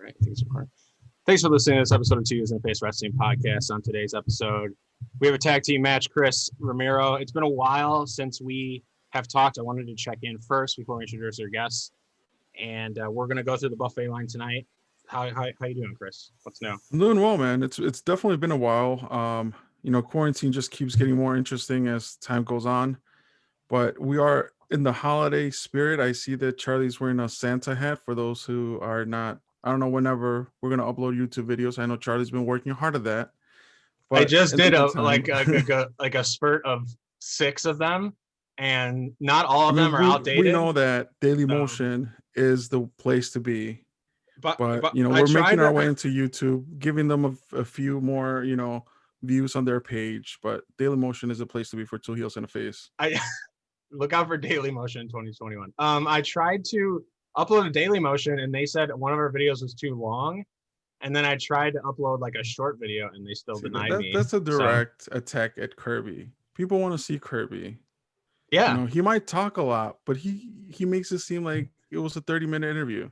right, things are recording. Thanks for listening to this episode of Tuccius and Face Wrestling Podcast. On today's episode, we have a tag team match, Chris Romero. It's been a while since we have talked. I wanted to check in first before we introduce our guests. And we're going to go through the buffet line tonight. How you doing, Chris? What's new? I'm doing well, man. It's definitely been a while. Quarantine just keeps getting more interesting as time goes on. But we are in the holiday spirit. I see that Charlie's wearing a Santa hat. For those who are not, I don't know whenever we're gonna upload YouTube videos. I know Charlie's been working hard at that. But I just did a spurt of 6 of them, and not all of them are outdated. We know that Daily Motion is the place to be. But we're making our way into YouTube, giving them a few more, views on their page. But Daily Motion is the place to be for Two Heels and a Face. Look out for Daily Motion 2021. I tried to upload a Daily Motion, and they said one of our videos was too long. And then I tried to upload like a short video, and they still denied me. That's a direct attack at Kirby. People want to see Kirby. Yeah, he might talk a lot, but he makes it seem like it was a 30-minute interview.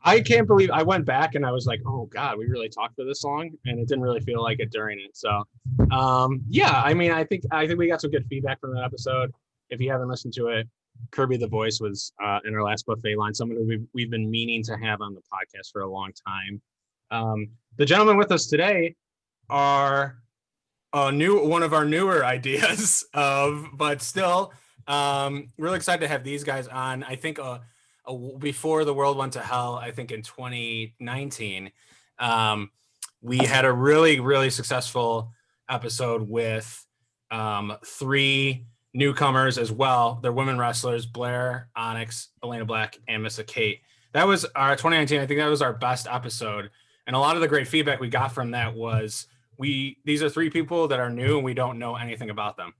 I can't believe I went back and I was like, oh God, we really talked for this long, and it didn't really feel like it during it. So, I think we got some good feedback from that episode. If you haven't listened to it, Kirby the Voice was in our last buffet line, someone who we've been meaning to have on the podcast for a long time. The gentlemen with us today are one of our newer ideas but still really excited to have these guys on. I think before the world went to hell, I think in 2019, we had a really, really successful episode with 3 newcomers as well. They're women wrestlers: Blair, Onyx, Elena Black, and Missa Kate. That was our 2019. I think that was our best episode. And a lot of the great feedback we got from that was these are 3 people that are new and we don't know anything about them.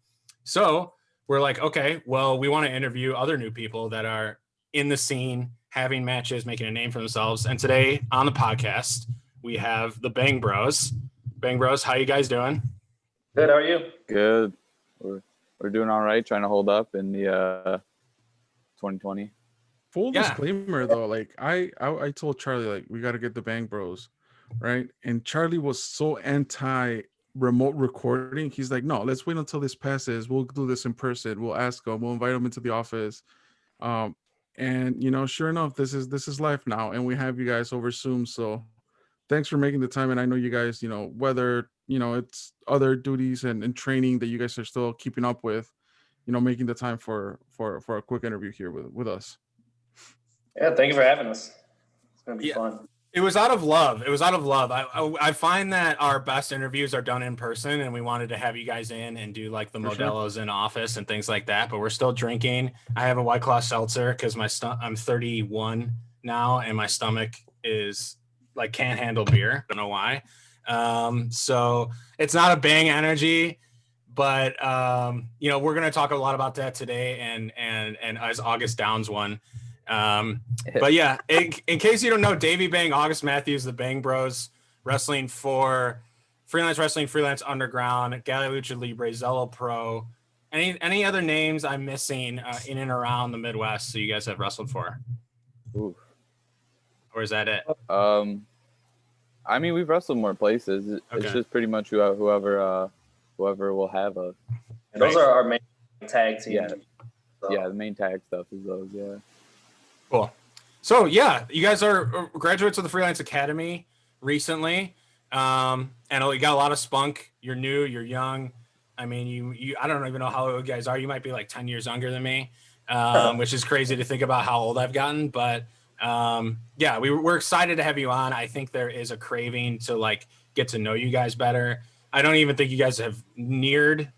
So we're like, okay, well, we want to interview other new people that are in the scene, having matches, making a name for themselves. And today on the podcast, we have the Bang Bros. Bang Bros, how you guys doing? Good, how are you? Good. We're doing all right, trying to hold up in the 2020. Full disclaimer though, like I told Charlie, like, we got to get the Bang Bros, right? And Charlie was so anti remote recording. He's like, no, let's wait until this passes. We'll do this in person. We'll ask them. We'll invite them into the office. And sure enough, this is life now, and we have you guys over Zoom. So thanks for making the time. And I know you guys, whether it's other duties and training that you guys are still keeping up with, making the time for a quick interview here with us. Yeah, thank you for having us. It's gonna be fun. It was out of love. I find that our best interviews are done in person, and we wanted to have you guys in and do like the Modelo's in office and things like that. But we're still drinking. I have a White Claw seltzer because I'm 31 now, and my stomach is like can't handle beer. Don't know why. So it's not a Bang energy, but we're gonna talk a lot about that today, and as August Downs one. But yeah, in case you don't know, Davey Bang, August Mathews, the Bang Bros, wrestling for Freelance Wrestling, Freelance Underground, Galley Lucha Libre, Zello Pro. Any other names I'm missing in and around the Midwest so you guys have wrestled for? Ooh. Or is that it? I mean, we've wrestled more places. It's just pretty much whoever will have us. And those are our main tag team. Yeah. So. Yeah, the main tag stuff is those, yeah. Cool. So yeah, you guys are graduates of the Freelance Academy recently, and you got a lot of spunk. You're new, you're young. I mean, you I don't even know how old you guys are. You might be like 10 years younger than me, which is crazy to think about how old I've gotten. But yeah, we're excited to have you on. I think there is a craving to like get to know you guys better. I don't even think you guys have neared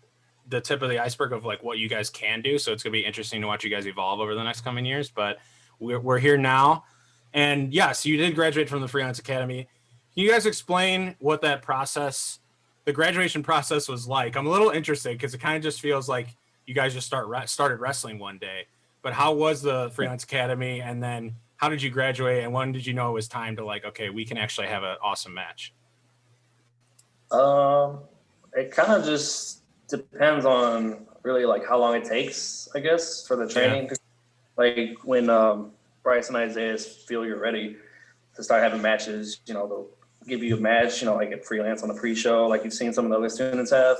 the tip of the iceberg of like what you guys can do. So it's gonna be interesting to watch you guys evolve over the next coming years. But we're here now. And yes, you did graduate from the Freelance Academy. Can you guys explain what that process, the graduation process was like? I'm a little interested because it kind of just feels like you guys just started wrestling one day. But how was the Freelance Academy? And then how did you graduate? And when did you know it was time to like, okay, we can actually have an awesome match? It kind of just depends on really like how long it takes, I guess, for the training. Yeah. Like when Bryce and Isaiah feel you're ready, to start having matches. You know, they'll give you a match, you know, like at Freelance on the pre-show, like you've seen some of the other students have,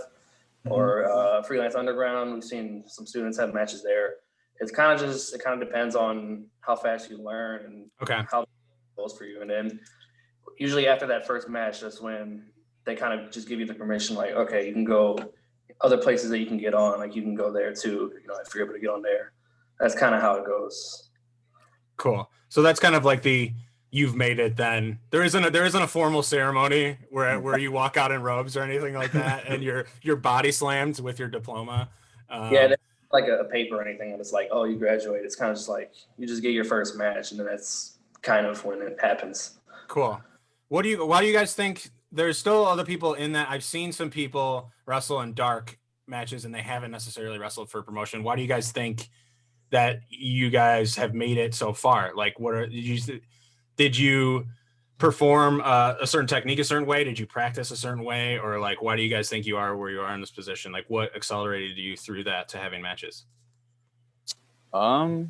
or Freelance Underground. We've seen some students have matches there. It kind of depends on how fast you learn and how it goes for you. And then usually after that first match, that's when they kind of just give you the permission, like, okay, you can go other places that you can get on, like you can go there too, you know, if you're able to get on there. That's kind of how it goes. Cool. So that's kind of like you've made it then. There isn't a formal ceremony where you walk out in robes or anything like that and you're body slammed with your diploma. Yeah, like a paper or anything and it's like, oh, you graduated. It's kind of just like you just get your first match and then that's kind of when it happens. Cool. Why do you guys think there's still other people in that? I've seen some people wrestle in dark matches and they haven't necessarily wrestled for promotion. Why do you guys think that you guys have made it so far? Like, did you perform a certain technique a certain way? Did you practice a certain way? Or like, why do you guys think you are where you are in this position? Like, what accelerated you through that to having matches? I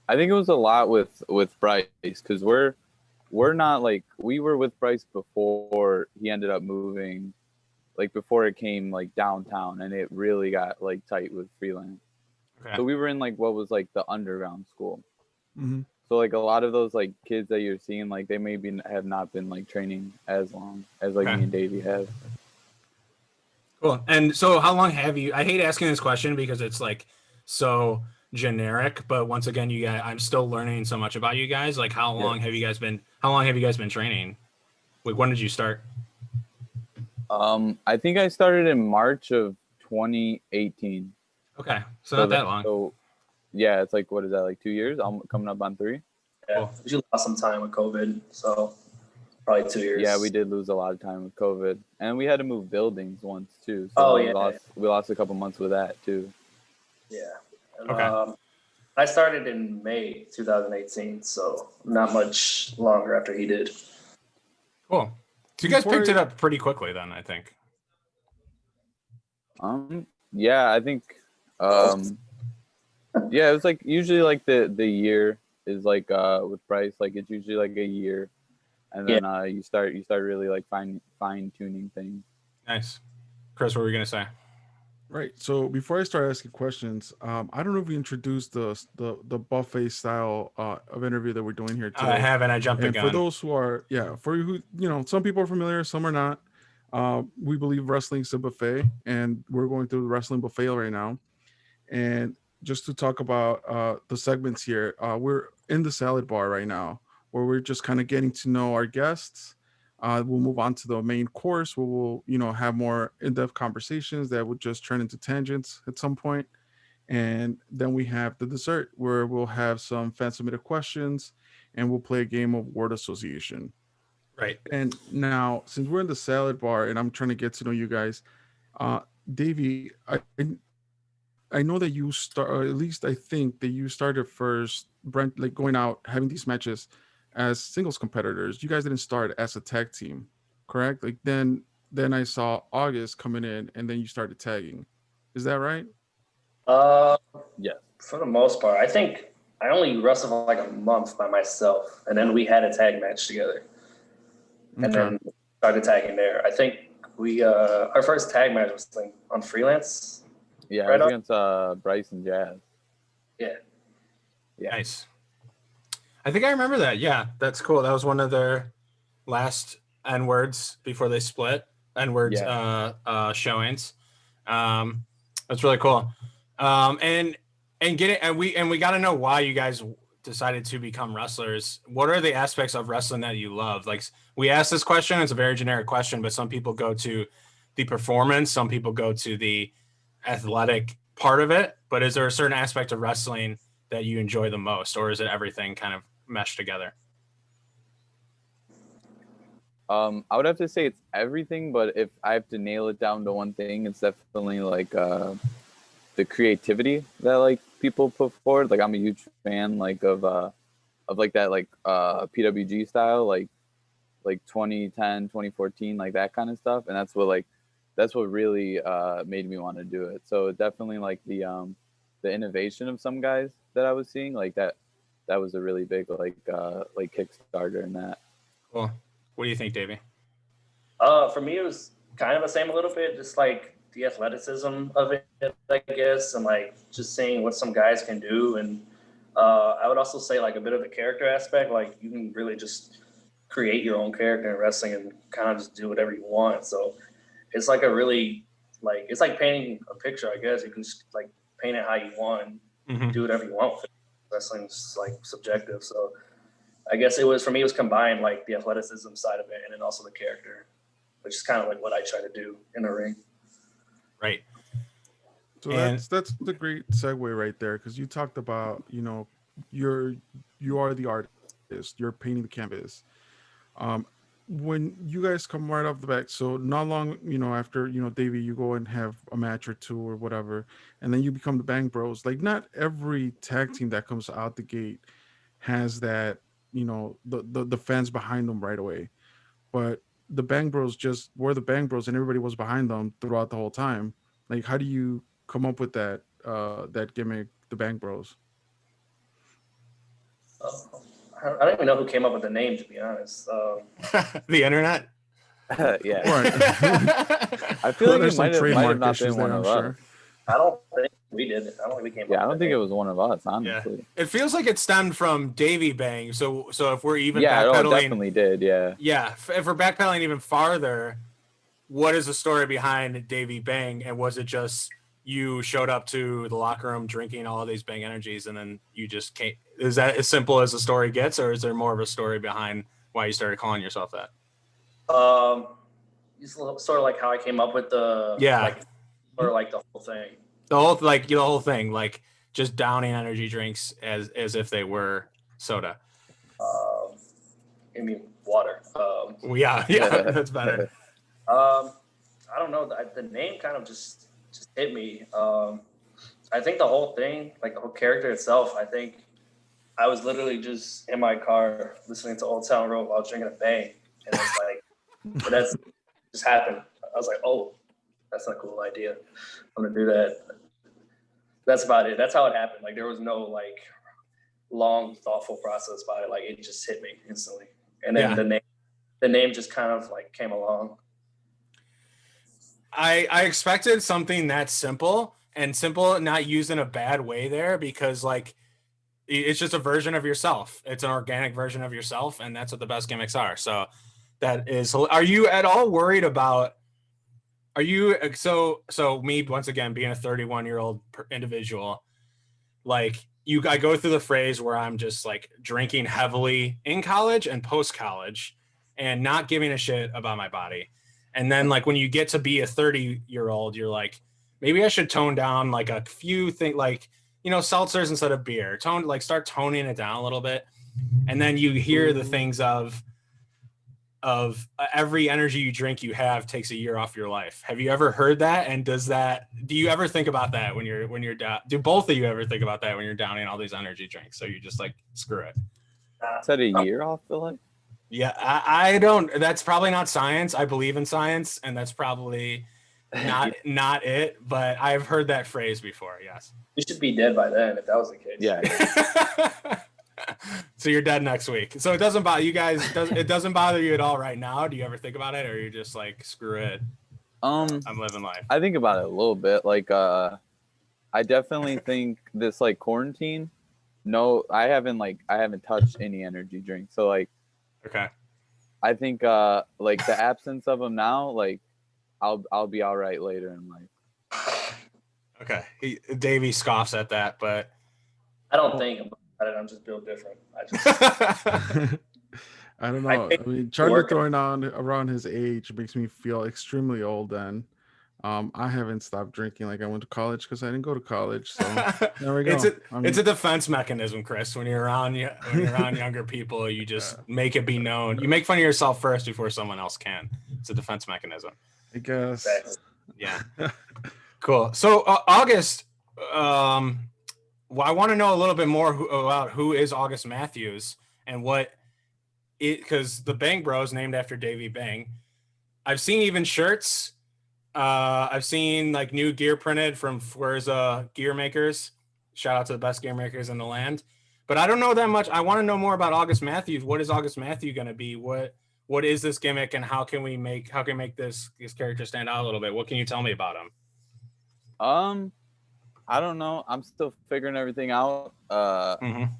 think it was a lot with Bryce, because we're not like, we were with Bryce before he ended up moving, like before it came like downtown, and it really got like tight with Freelance. Okay. So we were in like what was like the underground school. Mm-hmm. So like a lot of those like kids that you're seeing, like they maybe have not been like training as long as like me and Davey have. Cool. And so how long have you, I hate asking this question because it's like so generic, but once again, you guys, I'm still learning so much about you guys. Like how long have you guys been training? Like when did you start? I think I started in March of 2018. Okay. So not that long. So yeah, it's like, what is that, like 2 years? I'm coming up on 3. Yeah, you lost some time with COVID, so probably 2 years. Yeah, we did lose a lot of time with COVID, and we had to move buildings once too. So we lost a couple months with that too. Yeah. And, I started in May 2018, so not much longer after he did. Cool. So you guys picked it up pretty quickly then, I think. Yeah, I think. Yeah, it was like usually like the year is like with Bryce, like it's usually like a year, and then you start really like fine tuning things. Nice. Chris, what were we gonna say? Right. So before I start asking questions, I don't know if we introduced the buffet style of interview that we're doing here today. I haven't. I jumped the gun. For those who are, for who, some people are familiar, some are not. We believe wrestling is a buffet, and we're going through the wrestling buffet right now. And just to talk about the segments here, we're in the salad bar right now, where we're just kind of getting to know our guests. We'll move on to the main course where we'll, have more in-depth conversations that would just turn into tangents at some point. And then we have the dessert where we'll have some fan-submitted questions and we'll play a game of word association. Right. And now, since we're in the salad bar and I'm trying to get to know you guys, Davey, I know that you or at least I think that you started first, Brent, like going out, having these matches as singles competitors. You guys didn't start as a tag team, correct? Like then I saw August coming in and then you started tagging. Is that right? Yeah, for the most part. I think I only wrestled for like a month by myself, and then we had a tag match together. And then started tagging there. I think we our first tag match was like on Freelance. Yeah, right, it was against Bryce and Jazz. Yeah. Nice. I think I remember that. Yeah, that's cool. That was one of their last N-words before they split. N-words showings. That's really cool. And we got to know why you guys decided to become wrestlers. What are the aspects of wrestling that you love? Like, we asked this question, it's a very generic question, but some people go to the performance, some people go to the athletic part of it, but is there a certain aspect of wrestling that you enjoy the most, or is it everything kind of meshed together? I would have to say it's everything, but if I have to nail it down to one thing, it's definitely like the creativity that like people put forward. Like I'm a huge fan like of like that like PWG style, like 2010, 2014, like that kind of stuff, and that's what really made me want to do it. So definitely like the innovation of some guys that I was seeing, like that that was a really big like Kickstarter in that. Cool. What do you think, Davey? For me, it was kind of the same a little bit, just like the athleticism of it, I guess, and like just seeing what some guys can do. And I would also say like a bit of the character aspect, like you can really just create your own character in wrestling and kind of just do whatever you want. So it's like a really, like, it's like painting a picture, I guess. You can just like paint it how you want, and do whatever you want with it. Wrestling's like subjective. So I guess it was, for me, it was combined like the athleticism side of it and then also the character, which is kind of like what I try to do in the ring. Right. So that's the great segue right there, because you talked about, you know, you are the artist, you're painting the canvas. When you guys come right off the bat, so not long, you know, after, you know, Davey, you go and have a match or two or whatever, and then you become the Bang Bros. Like, not every tag team that comes out the gate has that, you know, the fans behind them right away. But the Bang Bros just were the Bang Bros, and everybody was behind them throughout the whole time. Like, how do you come up with that that gimmick, the Bang Bros? I don't even know who came up with the name, to be honest. The internet. Yeah. Right. I feel like There's it some might have trademark not issues been one there, I'm of sure. us. I don't think we did it. I don't think we came up Yeah, I with don't the think it name. was one of us, Yeah. honestly. It feels like it stemmed from Davey Bang. So if we're even Yeah, it backpedaling, definitely did. Yeah. yeah, if we're backpedaling even farther, what is the story behind Davey Bang? And was it just you showed up to the locker room drinking all of these Bang energies and then you just came? Is that as simple as the story gets, or is there more of a story behind why you started calling yourself that? It's sort of like how I came up with the, Yeah. like, or like the whole thing. The whole thing, like just downing energy drinks as if they were soda. I mean, water. Yeah, that's better. I don't know. The name kind of just hit me. I think the whole thing, like the whole character itself, I think I was literally just in my car listening to Old Town Road while I was drinking a Bang. And it's like, but that's just happened. I was like, oh, that's a cool idea. I'm going to do that. That's about it. That's how it happened. Like, there was no like long, thoughtful process about it. Like, it just hit me instantly. And then the name just kind of like came along. I expected something that simple, and simple not used in a bad way there, because like it's just a version of yourself. It's an organic version of yourself, and that's what the best gimmicks are. So that is. Are you at all worried about? Are you so me once again being a 31-year-old individual, like I go through the phase where I'm just like drinking heavily in college and post college, and not giving a shit about my body. And then like when you get to be a 30-year-old, you're like, maybe I should tone down like a few things, like, you know, seltzers instead of beer. Start toning it down a little bit. And then you hear the things of every energy you drink you have takes a year off your life. Have you ever heard that? And do you ever think about that when you're down? Do both of you ever think about that when you're downing all these energy drinks? So you just like, screw it. Is that a year off the life? Yeah, I don't. That's probably not science. I believe in science, and that's probably not it. But I've heard that phrase before. Yes. You should be dead by then if that was the case. Yeah. So you're dead next week. So it doesn't bother you guys. It doesn't bother you at all right now. Do you ever think about it, or you're just like, screw it? I'm living life. I think about it a little bit. Like, I definitely think this like quarantine. No, I haven't touched any energy drink. So like. Okay. I think like the absence of them now, like I'll be all right later in life. Okay. Davey scoffs at that, but I don't think about it. I'm just built different. I don't know. I mean, Charlie throwing on around his age makes me feel extremely old. Then I haven't stopped drinking. Like, I went to college because I didn't go to college. So there we go. It's a defense mechanism, Chris. When you're around younger people, you just make it be known. You make fun of yourself first before someone else can. It's a defense mechanism, I guess. Yeah. Cool. So August, I want to know a little bit more about who is August Mathews and because the Bang Bros named after Davey Bang. I've seen even shirts. I've seen like new gear printed from Fuerza Gear Makers. Shout out to the best gear makers in the land. but I don't know that much. I want to know more about August Mathews. What is August Mathews going to be? What is this gimmick, and how can we make this character stand out a little bit? What can you tell me about him? I don't know. I'm still figuring everything out. I'm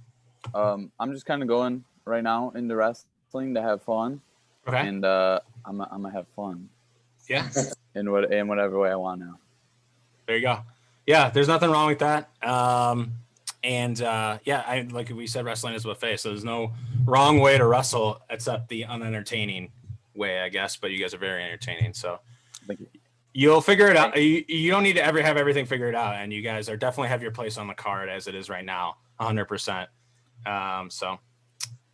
just kind of going right now into wrestling to have fun. Okay. And I'm gonna have fun. Yeah. in whatever way I want now. There you go. Yeah, there's nothing wrong with that. Like we said, wrestling is a buffet, so there's no wrong way to wrestle except the unentertaining way, I guess. But you guys are very entertaining, so Thank you. You'll figure it out. You don't need to ever have everything figured out, and you guys are definitely have your place on the card as it is right now, 100%. So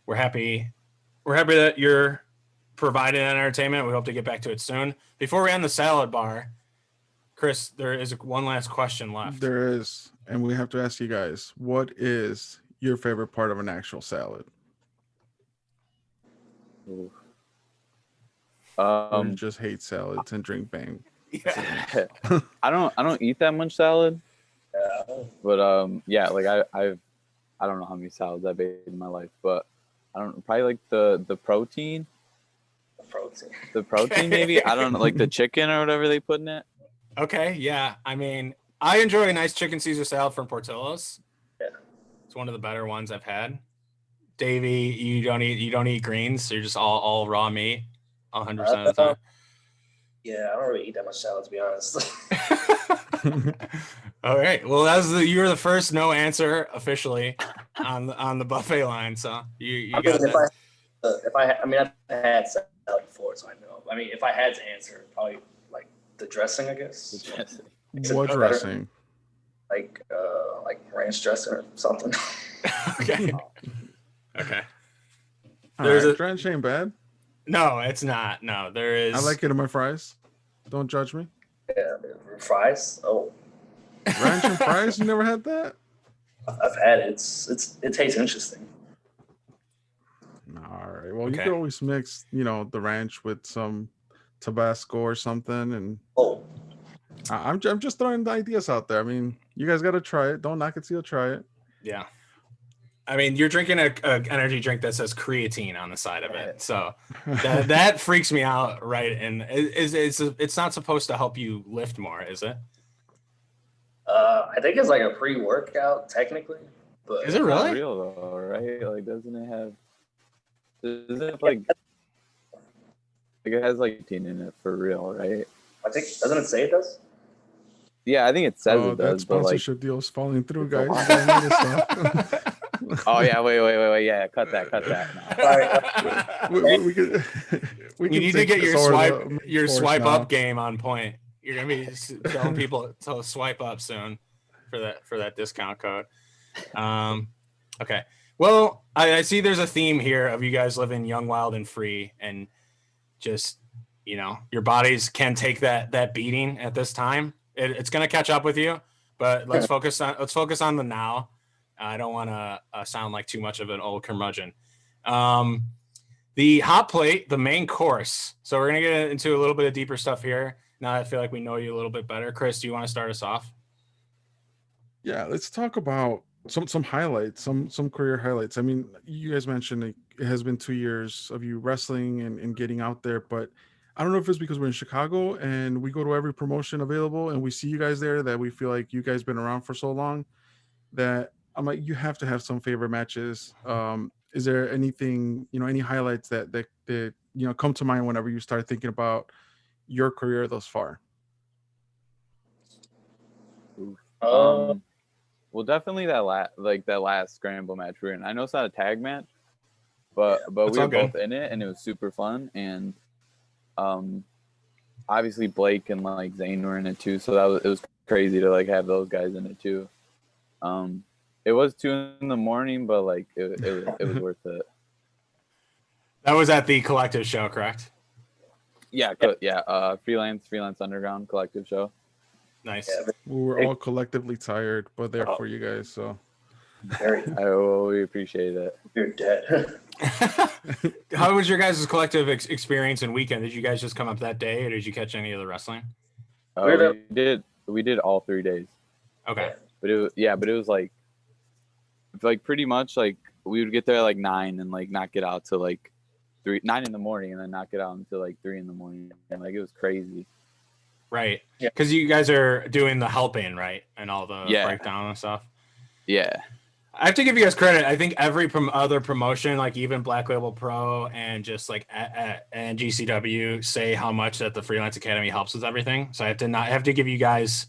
we're happy that you're providing entertainment. We hope to get back to it soon. Before we end the salad bar, Chris, there is one last question left. There is, and we have to ask you guys, what is your favorite part of an actual salad? Or you just hate salads and drink Bang? Yeah. I don't eat that much salad. But like I don't know how many salads I've ate in my life, but I don't probably like the protein. The protein maybe. I don't know, like the chicken or whatever they put in it. Okay, yeah. I mean, I enjoy a nice chicken Caesar salad from Portillo's. Yeah. It's one of the better ones I've had. Davey, you don't eat greens, so you're just all raw meat 100% of the time. Yeah, I don't really eat that much salad, to be honest. All right. Well, you were the first no answer officially on the buffet line. So you got that. I've had salad before, so I know. I mean, if I had to answer, probably like the dressing, I guess. What dressing? Like ranch dressing or something. Okay. Okay. Ranch ain't bad. No, it's not. No, there is. I like it in my fries. Don't judge me. Yeah, fries. Oh, ranch and fries. You never had that? I've had it. It tastes interesting. All right. Well, you could always mix, the ranch with some Tabasco or something, and I'm just throwing the ideas out there. I mean, you guys got to try it. Don't knock it till you try it. Yeah. I mean, you're drinking a energy drink that says creatine on the side of it, so that freaks me out, right? And it's not supposed to help you lift more, is it? I think it's like a pre-workout, technically. But is it really? Real though, right? Like, doesn't it like it has like protein in it for real, right? I think, doesn't it say it does? Yeah, I think it says it does. That sponsorship deal's falling through, guys. Oh yeah, wait, yeah, cut that. No. we need to get your swipe up game on point. You're gonna be telling people to swipe up soon for that discount code. Okay. Well, I see there's a theme here of you guys living young, wild, and free, and just your bodies can take that beating at this time. It's gonna catch up with you, but let's focus on the now. I don't want to sound like too much of an old curmudgeon. The hot plate, the main course. So we're going to get into a little bit of deeper stuff here. Now I feel like we know you a little bit better. Chris, do you want to start us off? Yeah, let's talk about some highlights, some career highlights. I mean, you guys mentioned it has been 2 years of you wrestling and getting out there, but I don't know if it's because we're in Chicago and we go to every promotion available and we see you guys there that we feel like you guys been around for so long that I'm like, you have to have some favorite matches. Is there anything, any highlights that come to mind whenever you start thinking about your career thus far? Well, definitely that last scramble match we're in. I know it's not a tag match, but we were both in it and it was super fun. And obviously Blake and like Zane were in it too, so it was crazy to like have those guys in it too. It was 2 a.m, but like it was worth it. That was at the collective show, correct? Yeah. Freelance Underground collective show. Nice. We were all collectively tired, but there for you guys. So we appreciate it. You're dead. How was your guys' collective experience and weekend? Did you guys just come up that day, or did you catch any of the wrestling? We did all 3 days. Okay. But it was like like pretty much like we would get there at like 9 and like not get out till like 9 in the morning, and then not get out until like 3 in the morning. And like it was crazy. Right. Yeah. Because you guys are doing the helping, right? And all the Yeah. breakdown and stuff. Yeah. I have to give you guys credit. I think every other promotion, like even Black Label Pro and just like and GCW, say how much that the Freelance Academy helps with everything. So I have to give you guys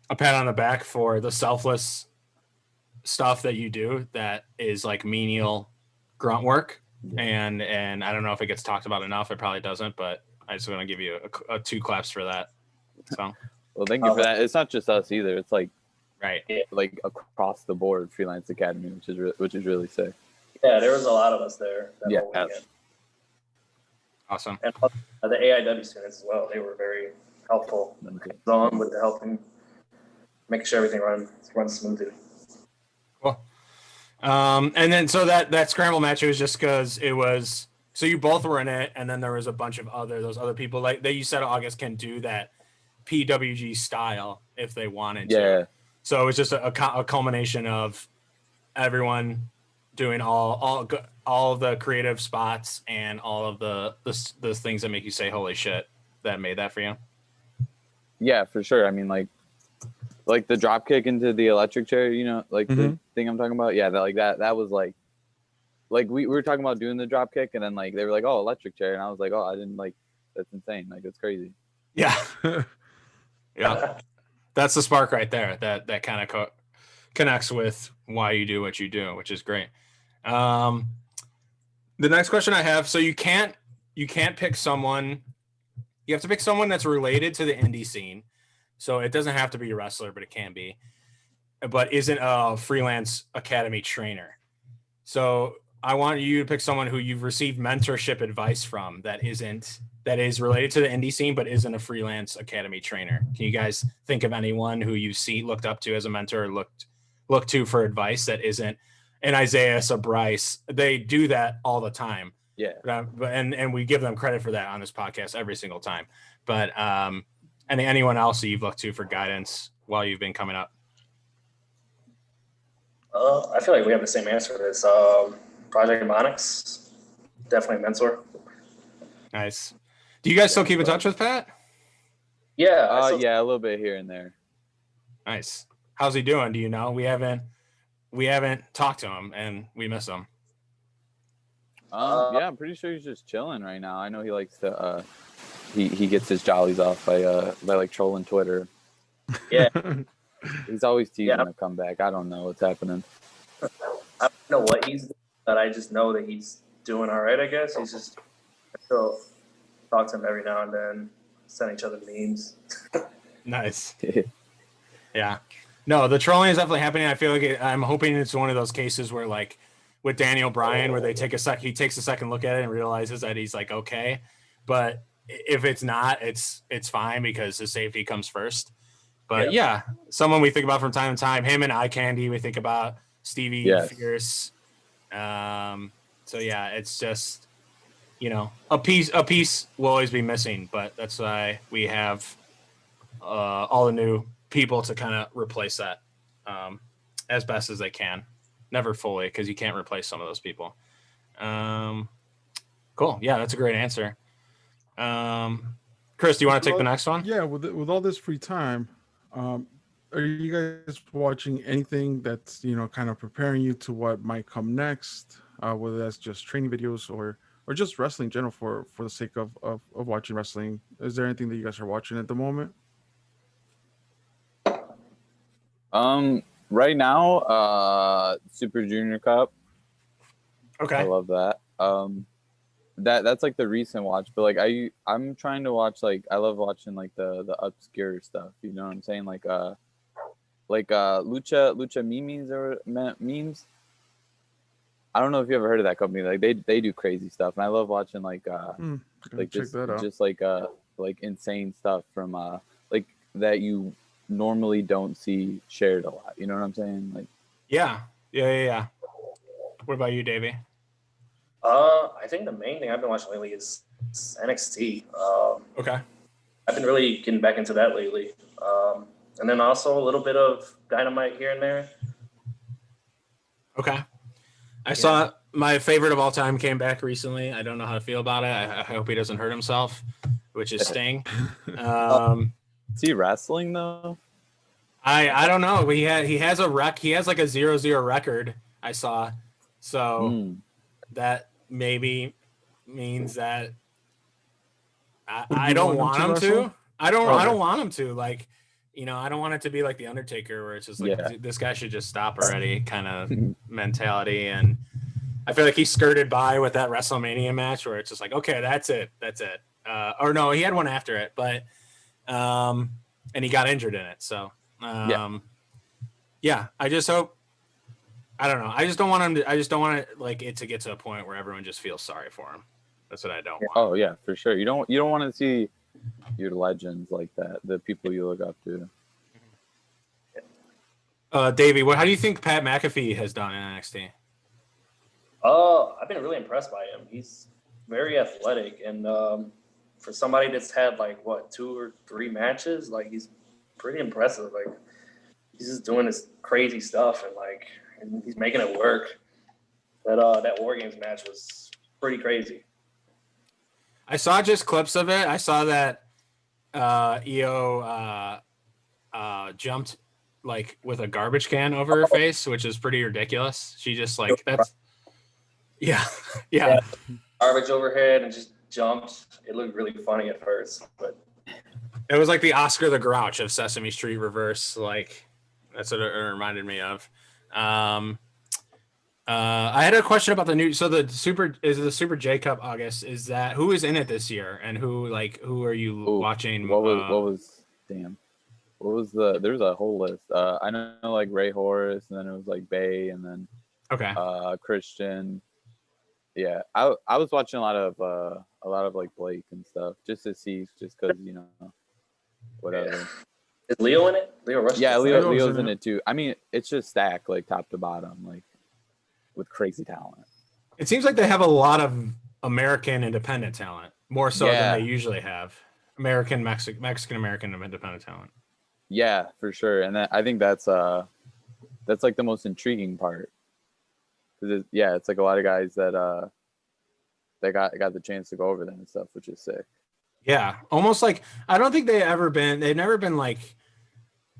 a pat on the back for the selfless stuff that you do. That is like menial grunt work, and I don't know if it gets talked about enough. It probably doesn't, but I just want to give you a 2 claps for that. So, well, thank you for that. It's not just us either. It's like right, like across the board, Freelance Academy, which is really sick. Yeah, there was a lot of us there. Yeah. Whole weekend. awesome. And the AIW students as well. They were very helpful on with the helping, making sure everything runs smoothly. Cool. And then so that scramble match, it was just because it was, so you both were in it, and then there was a bunch of those other people like that you said August can do that PWG style if they wanted to. Yeah. So it was just a culmination of everyone doing all of the creative spots and all of the things that make you say holy shit that made that for you. Yeah, for sure. I mean, like the drop kick into the electric chair, you know, like the thing I'm talking about. Yeah, that was like we were talking about doing the drop kick, and then like they were like, oh, electric chair, and I was like, oh, I didn't like, that's insane, like it's crazy. Yeah. Yeah. That's the spark right there. That kind of connects with why you do what you do, which is great. The next question I have, so you can't pick someone. You have to pick someone that's related to the indie scene. So it doesn't have to be a wrestler, but it can be. But isn't a Freelance Academy trainer. So I want you to pick someone who you've received mentorship advice from that is related to the indie scene, but isn't a Freelance Academy trainer. Can you guys think of anyone who you looked up to as a mentor, or looked to for advice that isn't an Isaiah, a Bryce? They do that all the time. Yeah. And we give them credit for that on this podcast every single time. But anyone else that you've looked to for guidance while you've been coming up? I feel like we have the same answer for this. Project Monix, definitely a mentor. Nice. Do you guys still keep in touch with Pat? Yeah. Yeah, a little bit here and there. Nice. How's he doing? Do you know? We haven't talked to him, and we miss him. Yeah, I'm pretty sure he's just chilling right now. I know he likes to he gets his jollies off by like trolling Twitter. Yeah. He's always teasing a comeback. I don't know what's happening. I don't know what he's doing, but I just know that he's doing all right, I guess. He's just, I still talk to him every now and then, send each other memes. Nice. Yeah. No, the trolling is definitely happening. I feel like I'm hoping it's one of those cases where, like with Daniel Bryan, where he takes a second look at it and realizes that he's like, okay. But if it's not, it's fine because his safety comes first. But yeah, someone we think about from time to time, him and Eye Candy, we think about Stevie Fierce. So yeah, it's just, you know, a piece will always be missing, but that's why we have all the new people to kind of replace that as best as they can. Never fully, because you can't replace some of those people. Cool. Yeah, that's a great answer. Chris, do you want to take the next one? Yeah, with all this free time, are you guys watching anything that's, you know, kind of preparing you to what might come next? Whether that's just training videos or just wrestling in general for the sake of watching wrestling. Is there anything that you guys are watching at the moment? Right now, Super Junior Cup. Okay. I love that. That's like the recent watch, but like I'm trying to watch, like I love watching like the obscure stuff. You know what I'm saying? Like lucha memes or memes. I don't know if you ever heard of that company. Like they do crazy stuff, and I love watching like just like insane stuff from like that you normally don't see shared a lot. You know what I'm saying? Like Yeah. What about you, Davey? I think the main thing I've been watching lately is NXT. Okay. I've been really getting back into that lately. And then also a little bit of Dynamite here and there. Okay. I saw my favorite of all time came back recently. I don't know how to feel about it. I hope he doesn't hurt himself, which is Sting. Is he wrestling though? I don't know. He has a wreck. He has like a 0-0 record. I saw, so that maybe means that I don't want him to. I don't want him to. Like, I don't want it to be like the Undertaker, where it's just like this guy should just stop already, kind of mentality. And I feel like he skirted by with that WrestleMania match, where it's just like, okay, that's it. Or no, he had one after it, but and he got injured in it. So yeah, I just hope. I don't know. I just don't want him to. I just don't want it to get to a point where everyone just feels sorry for him. That's what I don't want. Oh yeah, for sure. You don't want to see your legends like that, the people you look up to. Davey, how do you think Pat McAfee has done in NXT? I've been really impressed by him. He's very athletic, and for somebody that's had 2 or 3 matches, he's pretty impressive. He's just doing this crazy stuff, and he's making it work. That War Games match was pretty crazy. I saw just clips of it. I saw that Io jumped with a garbage can over her face, which is pretty ridiculous. She just that's yeah. Garbage overhead and just jumped. It looked really funny at first, but it was like the Oscar the Grouch of Sesame Street reverse. That's what it reminded me of. I had a question about the new. So the Super J Cup, August. Is that who is in it this year, and who are you watching? What was there's a whole list. I know Ray Horace, and then it was Bay, and then Christian. Yeah, I was watching a lot of Blake and stuff just to see, just because whatever. Yeah. Is Leo in it? Leo Rush? Yeah, Leo's in it too. I mean, it's just stacked top to bottom, with crazy talent. It seems like they have a lot of American independent talent, more so than they usually have. Mexican American independent talent. Yeah, for sure. And I think that's the most intriguing part. Because it's a lot of guys that got the chance to go over them and stuff, which is sick. Yeah, almost I don't think they've never been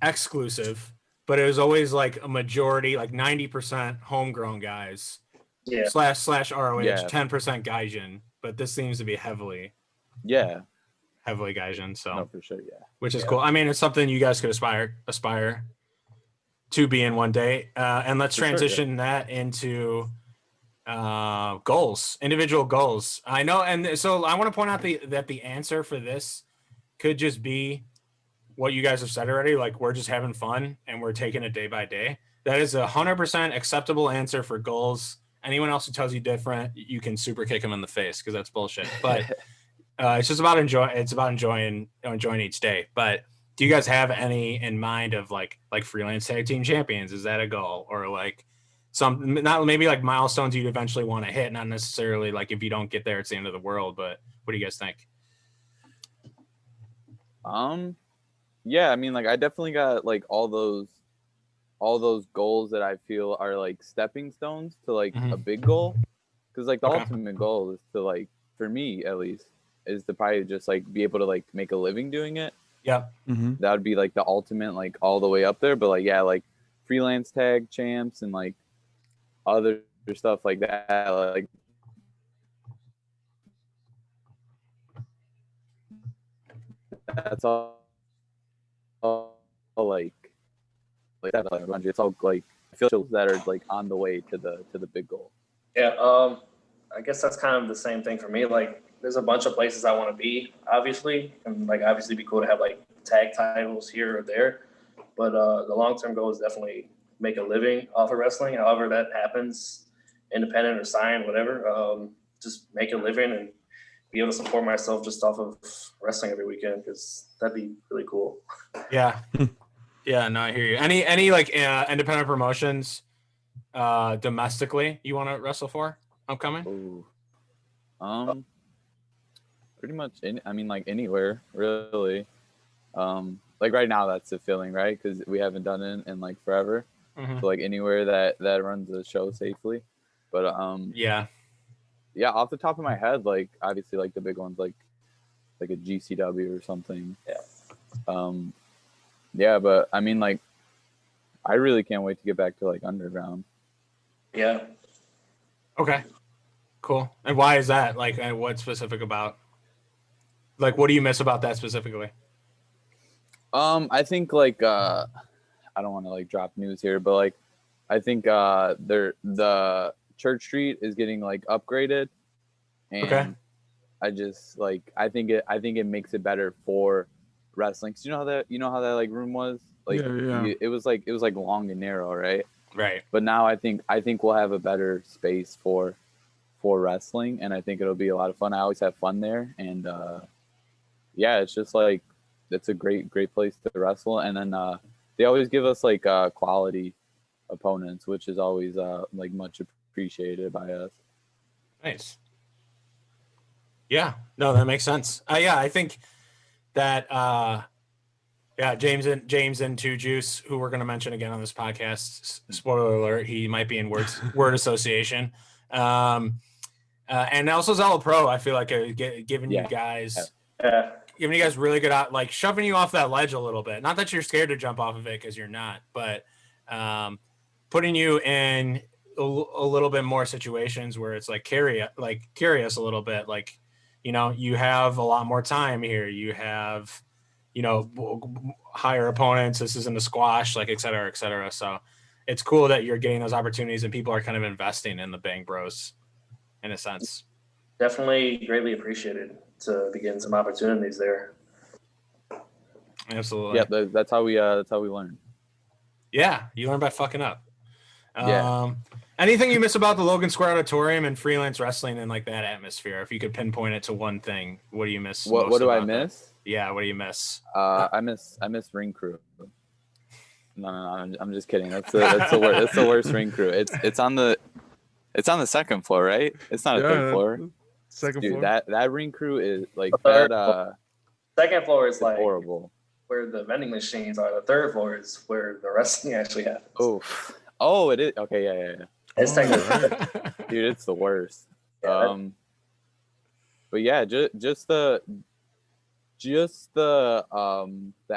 exclusive, but it was always a majority, 90% homegrown guys. Yeah. Slash ROH, 10% Gaijin, but this seems to be heavily Gaijin. So no, for sure, yeah. Which is cool. I mean, it's something you guys could aspire to be in one day. And let's transition that into goals, individual goals. I know, and so I want to point out that the answer for this could just be what you guys have said already. We're just having fun and we're taking it day by day. That is 100% acceptable answer for goals. Anyone else who tells you different, you can super kick them in the face, because that's bullshit. But it's just about enjoying each day. But do you guys have any in mind of freelance tag team champions? Is that a goal, or some not maybe milestones you'd eventually want to hit? Not necessarily if you don't get there, it's the end of the world. But what do you guys think? Yeah, I mean, I definitely got all those goals that I feel are stepping stones to a big goal. Because the ultimate goal is to for me at least, is to probably just be able to make a living doing it. Yeah. Mm-hmm. That would be the ultimate all the way up there. But freelance tag champs and other stuff like that. That's all that, it's all officials that are on the way to the big goal. Yeah, I guess that's kind of the same thing for me. There's a bunch of places I want to be, obviously, and obviously it'd be cool to have tag titles here or there. But the long-term goal is definitely make a living off of wrestling. However that happens, independent or signed, whatever. Just make a living and be able to support myself just off of wrestling every weekend, because that'd be really cool. Yeah. Yeah, no, I hear you. Any independent promotions domestically you want to wrestle for upcoming? Ooh. Pretty much anywhere really. Right now that's the feeling, right? Because we haven't done it in forever. Mhm. So like anywhere that runs a show safely. But Yeah. yeah, off the top of my head, like obviously like the big ones like a GCW or something. Yeah. Yeah, but I mean like I really can't wait to get back to like underground. Yeah. Okay. Cool. And why is that? Like, what's specific about? Like, what do you miss about that specifically? I think like I don't want to like drop news here, but like I think the Church Street is getting like upgraded, and Okay. I just like I think it makes it better for wrestling. 'Cause you know how that like room was like Yeah. it was like long and narrow, right? Right. But now I think we'll have a better space for wrestling, and I think it'll be a lot of fun. I always have fun there, and yeah, it's just like it's a great place to wrestle. And then they always give us like quality opponents, which is always like much appreciated by us. Nice. Yeah. No, that makes sense. Yeah, I think that yeah, James and Tuccius, who we're going to mention again on this podcast. Spoiler alert: he might be in word association. And also Zella Pro, I feel like giving you guys really good out, like shoving you off that ledge a little bit. Not that you're scared to jump off of it because you're not, but putting you in a little bit more situations where it's like curious a little bit. Like, you know, you have a lot more time here. You have, you know, higher opponents. This isn't a squash, like et cetera, et cetera. So it's cool that you're getting those opportunities and people are kind of investing in the Bang Bros in a sense. Definitely greatly appreciated to be getting some opportunities there. Absolutely. Yeah, that's how we learn. Yeah, you learn by fucking up. Yeah. Anything you miss about the Logan Square Auditorium and freelance wrestling and like that atmosphere? If you could pinpoint it to one thing, what do you miss? What do I miss? That? Yeah, what do you miss? I miss ring crew. No, I'm just kidding. That's the worst ring crew. It's on the second floor, right? It's not a third floor. Second Dude, floor. that ring crew is like that. Second floor is like horrible. Where the vending machines are. The third floor is where the wrestling actually happens. Oh, it is. Okay, yeah. It's technically, dude, it's the worst. Yeah, but yeah, just the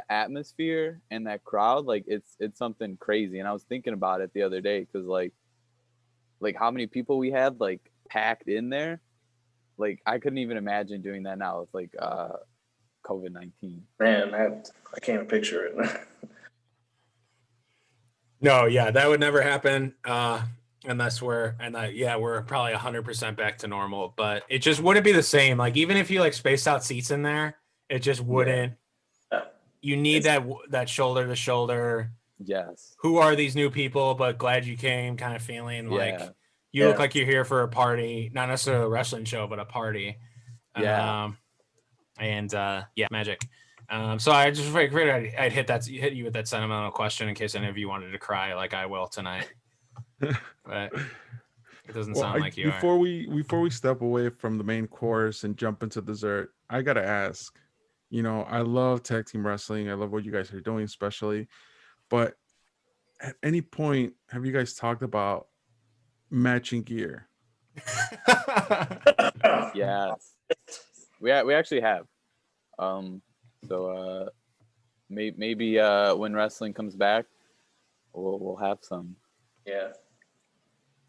atmosphere and that crowd, like it's something crazy. And I was thinking about it the other day because like how many people we had like packed in there. Like I couldn't even imagine doing that now with like COVID-19. Man, I can't even picture it. No, yeah, that would never happen unless we're probably 100% back to normal. But it just wouldn't be the same. Like even if you like spaced out seats in there, it just wouldn't. Yeah. You need that shoulder to shoulder. Yes. Who are these new people? But glad you came, kind of feeling like you look like you're here for a party, not necessarily a wrestling show, but a party. Yeah. Magic. So I just figured I'd hit you with that sentimental question in case any of you wanted to cry like I will tonight. But it doesn't sound like you before we step away from the main course and jump into dessert, I gotta ask. You know, I love tag team wrestling. I love what you guys are doing, especially. But at any point, have you guys talked about matching gear? Yes. We actually have. So maybe when wrestling comes back, we'll have some. Yeah.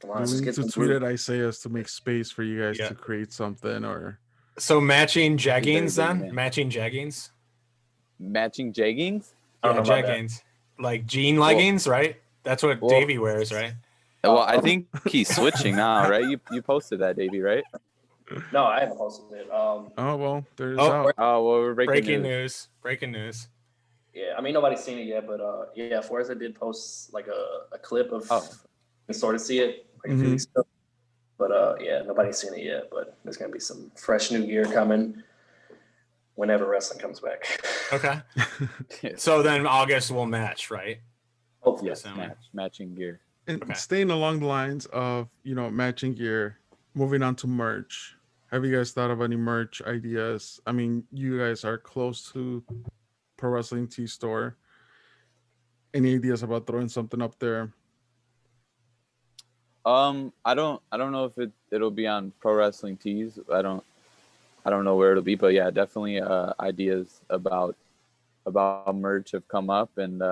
Come on, We let's need get to some tweet food. at Isaiah to make space for you guys to create something or. So matching jeggings then? Man. Matching jeggings? Matching jeggings? I don't know about jeggings. Like jean leggings, right? That's what Davey wears, right? Well, I think he's switching now, right? You posted that, Davey, right? No, I haven't posted it. Oh well, there's well, we're breaking news. Breaking news. Yeah, I mean nobody's seen it yet, but Forza did post like a clip of you can sort of see it like a few weeks ago. But nobody's seen it yet. But there's gonna be some fresh new gear coming whenever wrestling comes back. Okay. So then August will match, right? Hopefully. Yes, matching gear. And staying along the lines of, you know, matching gear, moving on to merch. Have you guys thought of any merch ideas? I mean, you guys are close to Pro Wrestling T Store. Any ideas about throwing something up there? I don't know if it'll be on Pro Wrestling Tees. I don't know where it'll be, but yeah, definitely ideas about merch have come up, and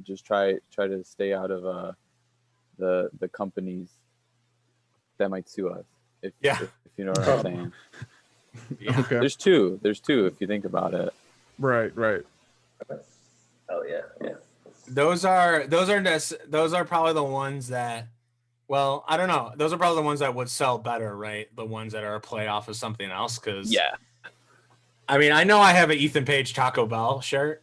just try to stay out of the companies that might sue us. If you know what I'm saying. Yeah. Okay. There's two if you think about it. Right. Oh yeah. Those are probably the ones that, well, I don't know. Those are probably the ones that would sell better, right? The ones that are a playoff of something else. Because Yeah. I mean, I know I have an Ethan Page Taco Bell shirt.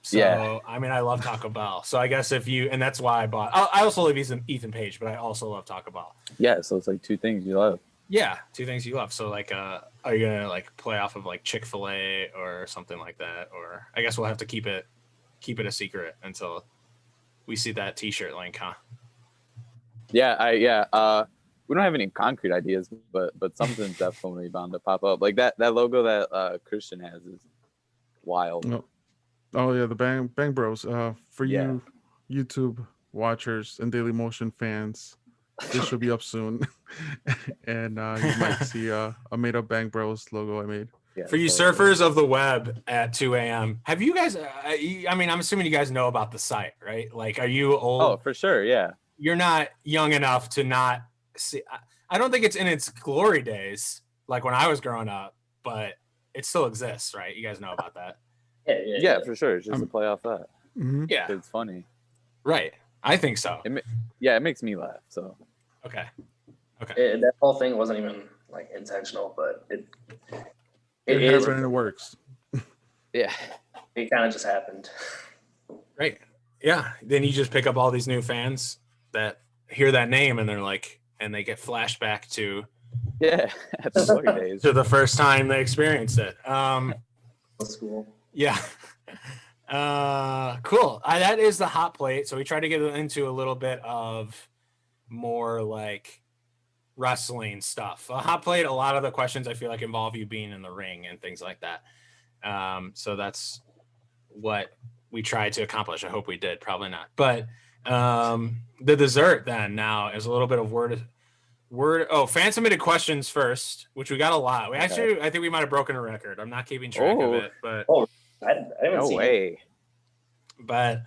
So Yeah. I mean, I love Taco Bell. So I guess and that's why I bought. I also love Ethan Page, but I also love Taco Bell. Yeah, so it's like two things you love. Yeah, two things you love. So like, are you gonna like play off of like Chick-fil-A or something like that? Or I guess we'll have to keep it a secret until we see that T-shirt link, huh? Yeah, we don't have any concrete ideas, but something's definitely bound to pop up. Like that logo that Christian has is wild. No. Oh yeah, the Bang Bros. For Yeah. you YouTube watchers and Daily Motion fans, this should be up soon, and you might see a made up Bang Bros logo I made. Yeah, For you surfers of the web at 2 a.m., have you guys? I mean, I'm assuming you guys know about the site, right? Like, are you old? Oh, for sure, yeah. You're not young enough to not see. I don't think it's in its glory days, like when I was growing up, but it still exists, right? You guys know about that. Yeah, for sure. It's just a play off that. Mm-hmm. Yeah, It's funny. right. I think so. It makes me laugh. So Okay. That whole thing wasn't even like intentional, but it It happened and it works. yeah, it kind of just happened. Right. Yeah. Then you just pick up all these new fans that hear that name and they're like, and they get flashback to yeah. At the glory days. the first time they experienced it. That's cool. Yeah. Cool. That is the hot plate. So we try to get into a little bit of more like wrestling stuff. A hot plate, a lot of the questions I feel like involve you being in the ring and things like that. So that's what we tried to accomplish. I hope we did. Probably not. But the dessert then now is a little bit of word. Fan submitted questions first, which we got a lot. We actually, I think we might have broken a record. I'm not keeping track of it, but I haven't seen it. But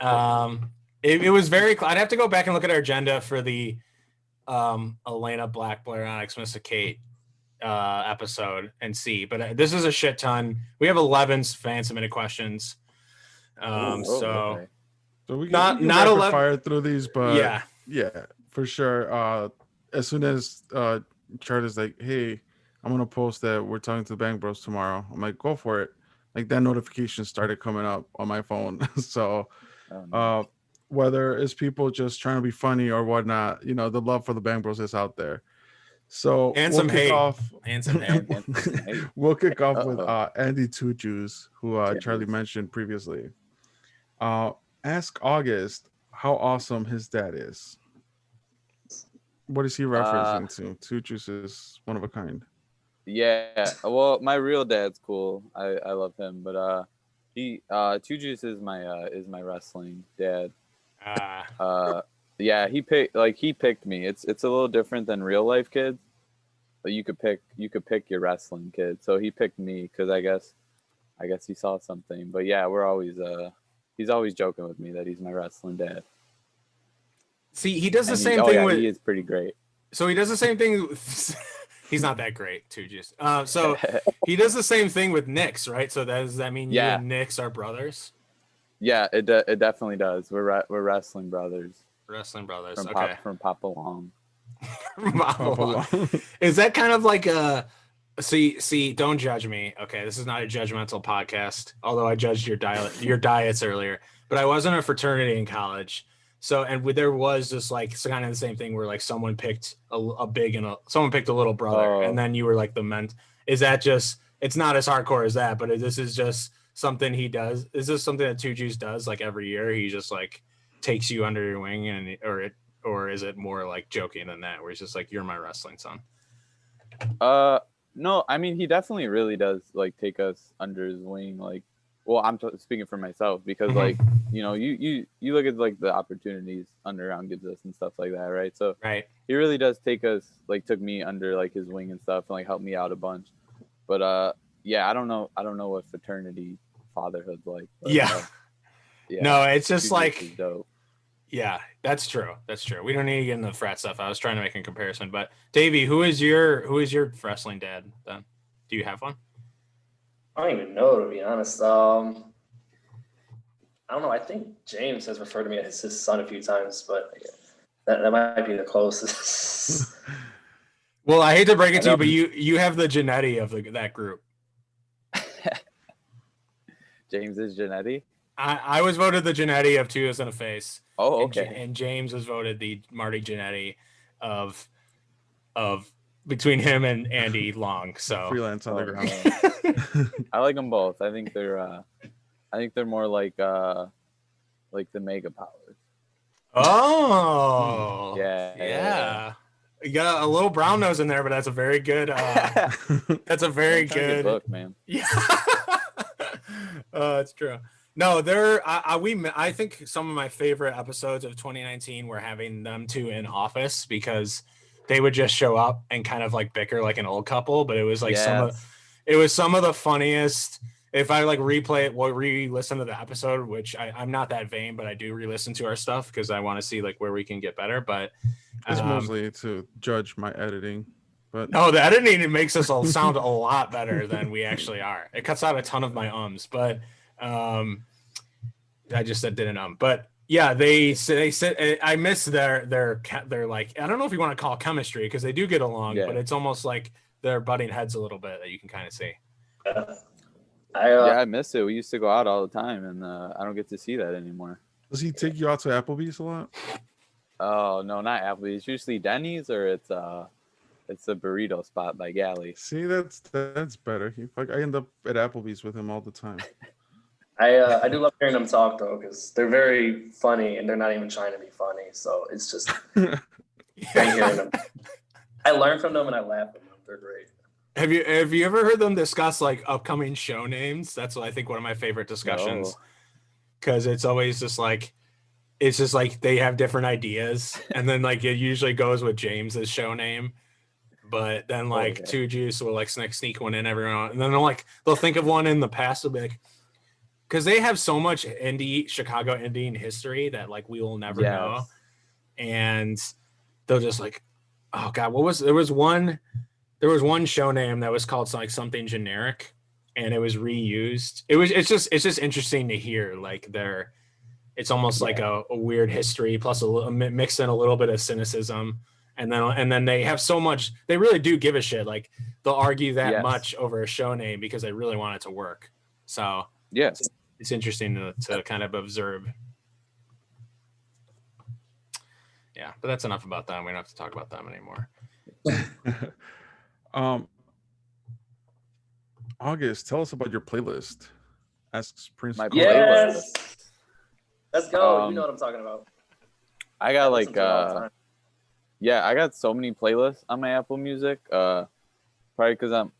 it was very. I'd have to go back and look at our agenda for the Elena Black Blair Onyx Mr. Kate episode and see. But this is a shit ton. We have 11 fan submitted questions. So we not can 11 fire through these, but yeah, for sure. As soon as Charlie's like, hey, I'm gonna post that we're talking to the Bang Bros tomorrow, I'm like, go for it. Like that notification started coming up on my phone. So whether it's people just trying to be funny or whatnot, the love for the Bang Bros is out there. So and we'll some kick hate. off. And some hate. We'll kick off with Andy Tuccius, who Cheers. Charlie mentioned previously. Ask August how awesome his dad is. What is he referencing to? Tuccius is one of a kind. Yeah, well, my real dad's cool. I love him, but Tuccius is my wrestling dad. Yeah, he picked me. It's a little different than real life kids, but you could pick your wrestling kid. So he picked me because I guess he saw something. But yeah, he's always joking with me that he's my wrestling dad. See, he does the same thing with. He is pretty great. So he does the same thing. He's not that great, too. Just so he does the same thing with Knicks, right? So does that mean you and Knicks are brothers? Yeah, it definitely does. We're wrestling brothers. Wrestling brothers. From Papa Long. Is that kind of like a? See, don't judge me. Okay, this is not a judgmental podcast. Although I judged your diets earlier, but I was in a fraternity in college. So, and there was just like kind of the same thing where like someone picked a big and someone picked a little brother, and then you were like the men. Is that just? It's not as hardcore as that, but this is just something he does. Is this something that Tuccius does like every year? He just like takes you under your wing, or is it more like joking than that, where he's just like, "You're my wrestling son"? No, I mean he definitely really does like take us under his wing. Like well, I'm speaking for myself because like, you know, you look at like the opportunities Underground gives us and stuff like that, right? So Right. he really does took me under like his wing and stuff and like helped me out a bunch. But yeah, I don't know what fraternity fatherhood's like. But, Yeah. yeah. No, it's just Tuccius like, is dope. yeah, that's true. That's true. We don't need to get into the frat stuff. I was trying to make a comparison, but Davey, who is your wrestling dad then? Do you have one? I don't even know, to be honest. I don't know. I think James has referred to me as his son a few times, but that might be the closest. Well, I hate to break it I to you, know. but you have the Genetti of that group. James is Genetti. I was voted the Genetti of Two Is in a Face. Oh, And, okay. and James was voted the Marty Genetti of between him and Andy Long. So Freelance Underground. I like them both. I think they're more like the Mega Powers. Oh, Yeah. You got a little brown nose in there, but that's a very good. That's a very I'm trying to get good booked, man. Yeah, it's true. No, I think some of my favorite episodes of 2019 were having them two in office because they would just show up and kind of like bicker like an old couple, but it was like some of the funniest. If I like replay it, re-listen to the episode, which I'm not that vain, but I do re-listen to our stuff because I want to see like where we can get better. But it's mostly to judge my editing. But no, the editing, it makes us all sound a lot better than we actually are. It cuts out a ton of my ums, but I just said didn't but yeah, they said I miss their like, I don't know if you want to call it chemistry because they do get along, but it's almost like they're butting heads a little bit that you can kind of see. I miss it. We used to go out all the time, and I don't get to see that anymore. Does he take you out to Applebee's a lot? Oh no, not Applebee's. It's usually Denny's or it's a burrito spot by Galley. See, that's better. I end up at Applebee's with him all the time. I do love hearing them talk though, because they're very funny and they're not even trying to be funny. So it's just great hearing them. I learn from them and I laugh at them. They're great. Have you ever heard them discuss like upcoming show names? That's what I think one of my favorite discussions, because it's always just like they have different ideas, and then like it usually goes with James's show name, but then like Tuccius will like sneak one in everyone, and then they'll think of one in the past. They'll be like, because they have so much Chicago Indian history that like we will never know, and they'll just like, oh god, there was one show name that was called like something generic, and it was reused. It's just interesting to hear like it's almost like a weird history plus mix in a little bit of cynicism, and then they have so much. They really do give a shit. Like they'll argue that much over a show name because they really want it to work. So it's interesting to kind of observe. Yeah, but that's enough about them. We don't have to talk about them anymore. August, tell us about your playlist. Asks Prince. My playlist. Let's go. You know what I'm talking about. I got like I got so many playlists on my Apple Music. Probably because I'm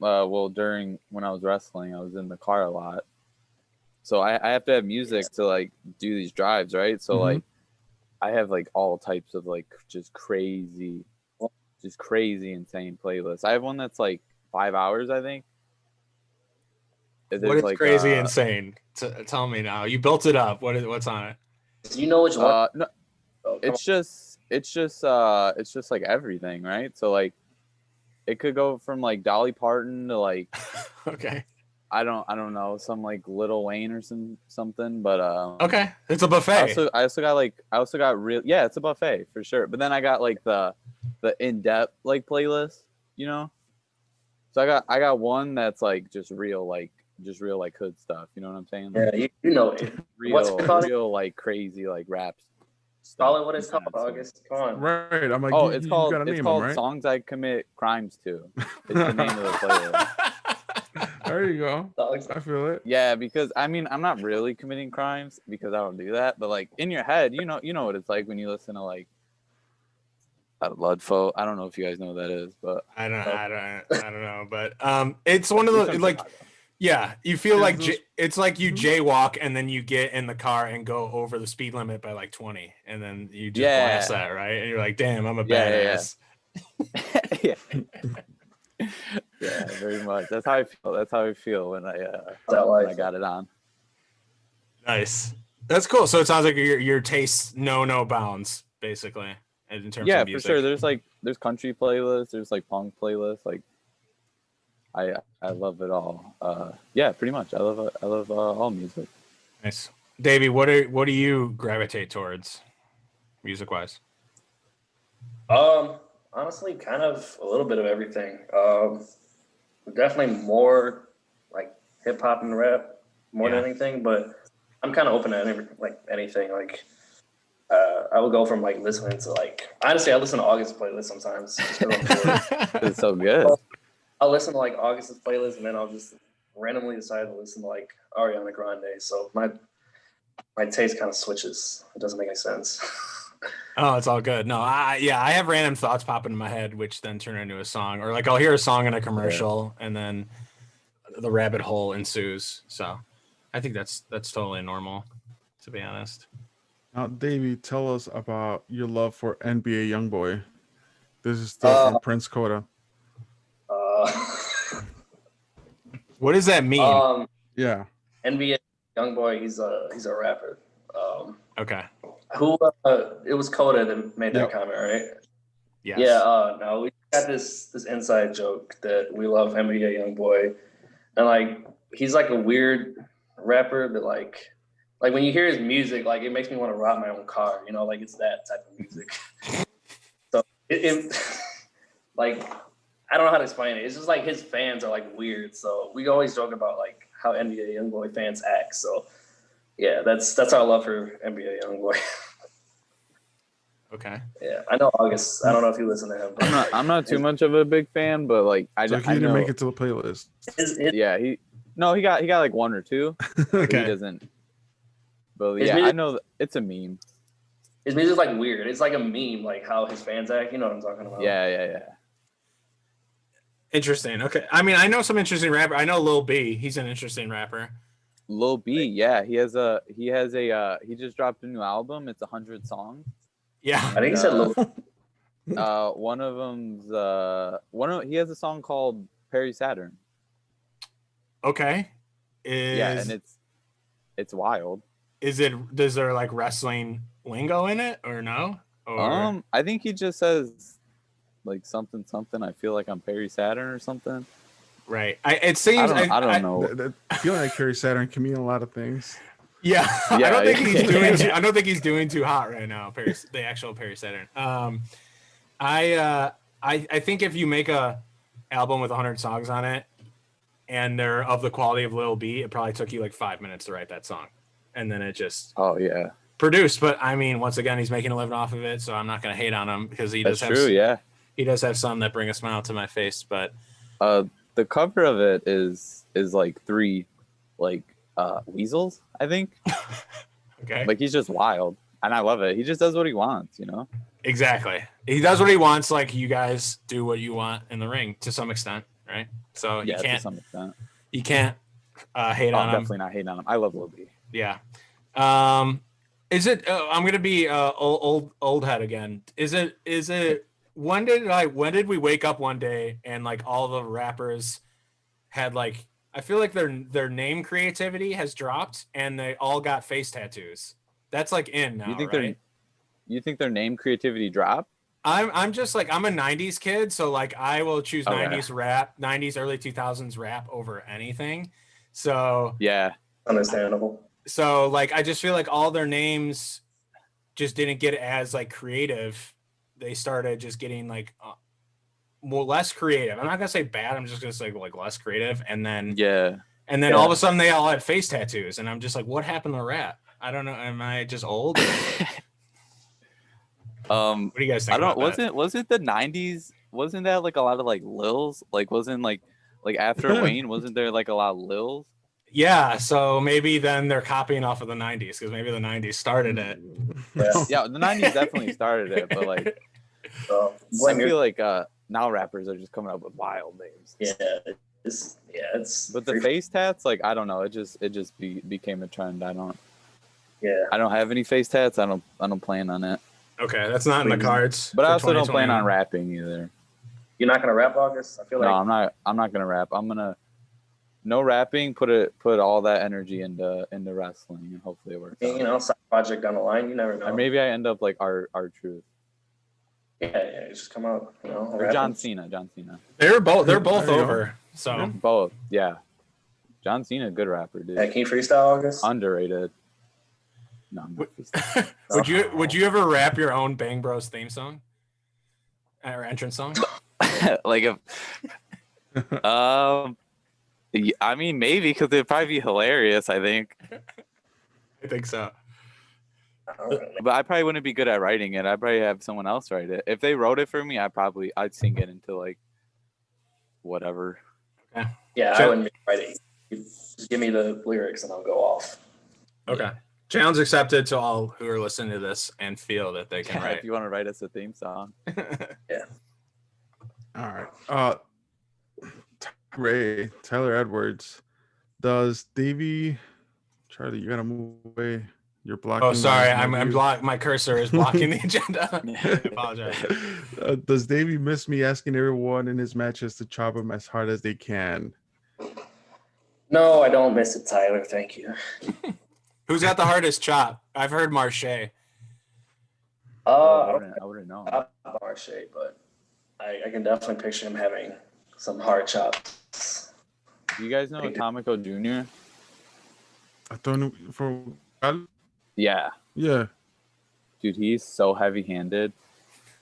during when I was wrestling, I was in the car a lot. So I have to have music to like do these drives, right? So like I have like all types of like just crazy insane playlists. I have one that's like 5 hours, I think. What is like, crazy insane? Tell me now. You built it up. What's on it? Do you know which one? No, it's just like everything, right? So like it could go from like Dolly Parton to like okay. I don't know, some like Lil Wayne or something, but okay, it's a buffet. I also got real, it's a buffet for sure. But then I got like the in-depth like playlist, you know. So I got one that's like just real like hood stuff, you know what I'm saying? Yeah, you know it. real like crazy like raps. Call it what it's called, August. Come on. Right, I'm like, it's called Songs I Commit Crimes To. It's the name of the playlist. There you go. I feel it. Yeah, because I mean, I'm not really committing crimes because I don't do that, but like in your head, you know what it's like when you listen to like Ludfo. I don't know if you guys know what that is, but I don't know, but it's one of those like Yeah, you feel Yeah, like those- it's like you Mhm. jaywalk and then you get in the car and go over the speed limit by like 20, and then you just Yeah. blast that, right? And you're like, damn, I'm a Yeah, badass. yeah. Yeah, very much. That's how I feel. That's how I feel when That I life. got it on. Nice. That's cool. So it sounds like your tastes know no bounds, basically, in terms Yeah, of for music. sure. There's country playlists, there's like punk playlists, like I love it all. Yeah, pretty much. I love all music. Nice. Davey, what do you gravitate towards, music wise? Honestly, kind of a little bit of everything. Definitely more like hip hop and rap more than anything, but I'm kind of open to anything. Like, I would go from like listening to like honestly, I listen to August playlist sometimes. Just 'cause I'm bored. It's so good. I'll listen to like August's playlist, and then I'll just randomly decide to listen to like Ariana Grande. So my taste kind of switches. It doesn't make any sense. Oh, it's all good. No, I have random thoughts pop into my head, which then turn into a song, or like I'll hear a song in a commercial, and then the rabbit hole ensues. So, I think that's totally normal, to be honest. Now, Davey, tell us about your love for NBA YoungBoy. This is still from Prince Coda. What does that mean? Yeah. NBA YoungBoy, he's a rapper. Okay. Who it was Coda that made that comment, right? Yes. Yeah. No, we got this inside joke that we love NBA YoungBoy, and like he's like a weird rapper that like when you hear his music, like it makes me want to rob my own car. You know, like it's that type of music. So it like I don't know how to explain it. It's just like his fans are like weird. So we always joke about like how NBA YoungBoy fans act. So yeah, that's our love for NBA YoungBoy. Okay. Yeah, I know August. I don't know if you listen to him. But I'm not too much of a big fan, but like So he I didn't know. make it to the playlist. Yeah, he got like one or two. But Okay. he doesn't. But His yeah, music- I know it's a meme. His music's like weird. It's like a meme, like how his fans act. You know what I'm talking about? Yeah. Interesting. Okay. I mean, I know some interesting rapper. I know Lil B. He's an interesting rapper. Lil B, yeah, he just dropped a new album. It's 100 songs. Yeah. I think he said Lil. One of them's he has a song called Perry Saturn. Okay. Yeah, and it's wild. Does there like wrestling lingo in it or no? Or I think he just says like something. I feel like I'm Perry Saturn or something. right. It seems I don't know. Feeling like Perry Saturn can mean a lot of things. Yeah. I don't think he's doing yeah. I don't think he's doing too hot right now, the actual Perry Saturn. I think if you make a album with 100 songs on it and they're of the quality of Lil B, it probably took you like 5 minutes to write that song. And then it just produced. But I mean, once again, he's making a living off of it, so I'm not gonna hate on him because he does he does have some that bring a smile to my face. But the cover of it is like 3 like weasels, I think. okay. Like he's just wild. And I love it. He just does what he wants, you know? Exactly. He does what he wants, like you guys do what you want in the ring to some extent, right? So Yeah, to some extent. you can't hate on him. Definitely not hating on him. I love Lil B. Yeah. Is it I'm gonna be old head again. Is it when did we wake up one day and like all the rappers had like, I feel like their name creativity has dropped and they all got face tattoos. That's like in now, right? You think their name creativity dropped? I'm just like, I'm a 90s kid, so like I will choose Okay. 90s rap, 90s early 2000s rap over anything. So Yeah. Understandable. so like I just feel like all their names just didn't get as like creative. They started just getting like more less creative. I'm not gonna say bad. I'm just gonna say like less creative. And then all of a sudden they all had face tattoos, and I'm just like, what happened to rap? I don't know. Am I just old? What do you guys think? I don't. About that? Was it the 90s? Wasn't that like a lot of like Lils? Like wasn't like after Wayne? Wasn't there like a lot of Lils? Yeah, so maybe then they're copying off of the 90s because maybe the 90s started it. Yeah, the 90s definitely started it, but like So I feel like now rappers are just coming up with wild names. yeah, it's. But the face tats, like I don't know, it just became a trend. I don't have any face tats. I don't plan on it. Okay, that's not in the cards. But I also don't plan on rapping either. You're not gonna rap, August? I feel like I'm not gonna rap. I'm gonna no rapping. Put all that energy into wrestling, and hopefully it works. You know, side project down the line. You never know. Or maybe I end up like our truth. Yeah, just come out. You know, or John Cena. They're both over. So both, yeah. John Cena, good rapper, dude. Yeah, can you freestyle, August? Underrated. No, I'm not freestyling. Would you ever rap your own Bang Bros theme song or entrance song? Like I mean, maybe because it'd probably be hilarious. I think. I think so. But I probably wouldn't be good at writing it. I'd probably have someone else write it. If they wrote it for me, I'd sing it into like whatever. Okay. Yeah, I wouldn't be writing. Just give me the lyrics and I'll go off. Okay. Challenge accepted to all who are listening to this and feel that they can write. If you want to write us a theme song. Yeah. All right. Tyler Edwards. Does Davey Charlie, you gotta move away. You're blocking. Oh, sorry. I'm my cursor is blocking the agenda. I apologize. Does Davey miss me asking everyone in his matches to chop him as hard as they can? No, I don't miss it, Tyler. Thank you. Who's got the hardest chop? I've heard Marche. I wouldn't know. Not Marche, but I can definitely picture him having some hard chops. Do you guys know Atomico Jr.? I don't know for. Yeah. Yeah. Dude, he's so heavy-handed.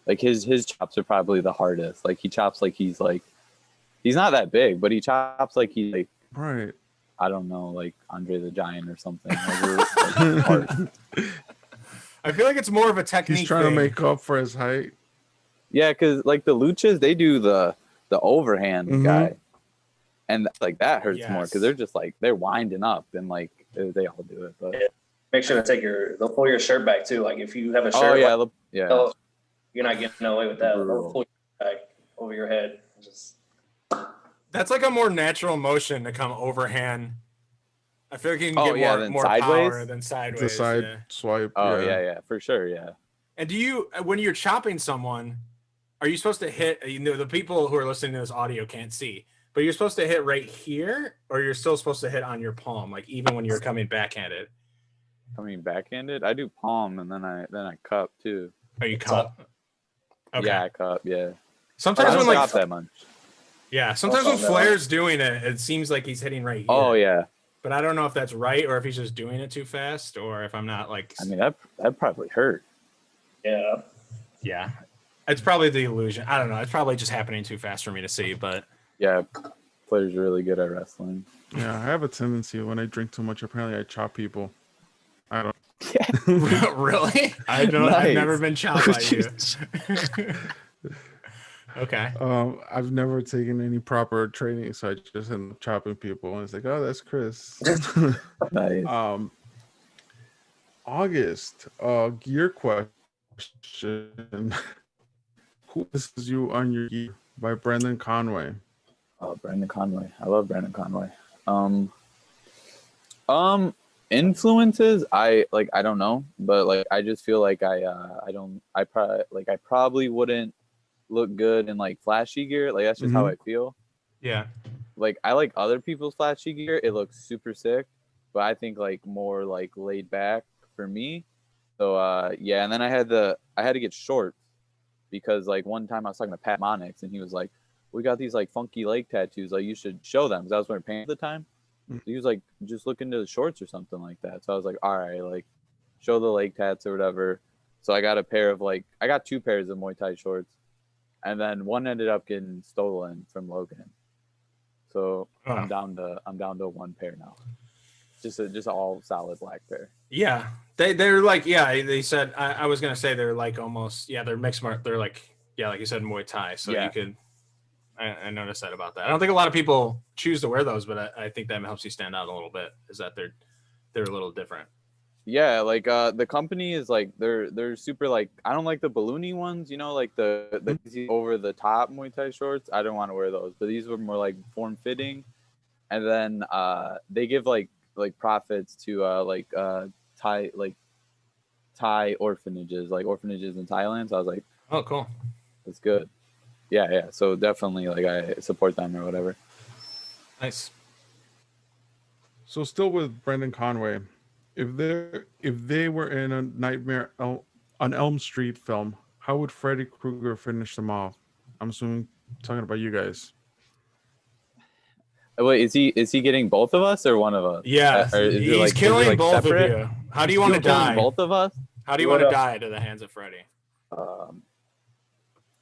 Like his chops are probably the hardest. Like he chops like he's not that big, but he chops like he's like right. I don't know, like Andre the Giant or something. I feel like it's more of a technique. He's trying to make up for his height. Yeah, because like the luchas, they do the overhand guy, and like that hurts more because they're just like they're winding up and like they all do it. But make sure to they'll pull your shirt back too. Like if you have a shirt, you're not getting away with that. They'll pull your back over your head. That's like a more natural motion to come overhand. I feel like you can get more sideways? Power than sideways. The side swipe. Oh yeah, for sure, yeah. And do you, when you're chopping someone, are you supposed to hit? You know, the people who are listening to this audio can't see, but you're supposed to hit right here, or you're still supposed to hit on your palm, like even when you're coming backhanded. Coming backhanded, I do palm and then I cup too. Oh, you cup? Okay. Yeah, I cup. Yeah. Sometimes when like that much. Yeah, sometimes when Flair's doing it, it seems like he's hitting right here. Oh yeah. But I don't know if that's right or if he's just doing it too fast or if I'm not like. I mean that probably hurt. Yeah. Yeah, it's probably the illusion. I don't know. It's probably just happening too fast for me to see. But yeah, Flair's really good at wrestling. Yeah, I have a tendency when I drink too much. Apparently, I chop people. I don't. Yeah. Really? I don't. Nice. I've never been chopped by you. Okay. I've never taken any proper training, so I just end up chopping people, and it's like, oh, that's Chris. Nice. August, gear question. Who is you on your gear? By Brendan Conway. Oh, Brandon Conway. I love Brandon Conway. Influences, I don't know, but like I just feel like I probably wouldn't look good in like flashy gear. Like that's just how I feel. Yeah. Like I like other people's flashy gear. It looks super sick, but I think like more like laid back for me. So yeah, and then I had to get shorts because like one time I was talking to Pat Monix and he was like, we got these like funky leg tattoos, like you should show them, because I was wearing pants at the time. So he was like, just look into the shorts or something like that. So I was like, all right, like show the leg tats or whatever. So I got I got 2 pairs of Muay Thai shorts, and then one ended up getting stolen from Logan. So I'm down to 1 pair now. Just all solid black pair. Yeah. They're like, yeah, they said I was gonna say they're like almost, yeah, they're mixed mark, they're like, yeah, like you said, Muay Thai. So you could I noticed that about that. I don't think a lot of people choose to wear those, but I think that helps you stand out a little bit, is that they're a little different. Yeah, like the company is like they're super like I don't like the balloony ones, you know, like the over the top Muay Thai shorts. I don't want to wear those, but these were more like form fitting, and then they give like profits to Thai orphanages, like orphanages in Thailand. So I was like, Oh, cool. that's good. Yeah. So definitely like I support them or whatever. Nice. So still with Brendan Conway, if they were in a Nightmare on Elm Street film, how would Freddy Krueger finish them off? I'm assuming talking about you guys. Wait, is he getting both of us or one of us? Yeah, Or is it, he's like, killing like both separate? of you. How do you want to Killing die? both of us? How do you want to die to the hands of Freddy?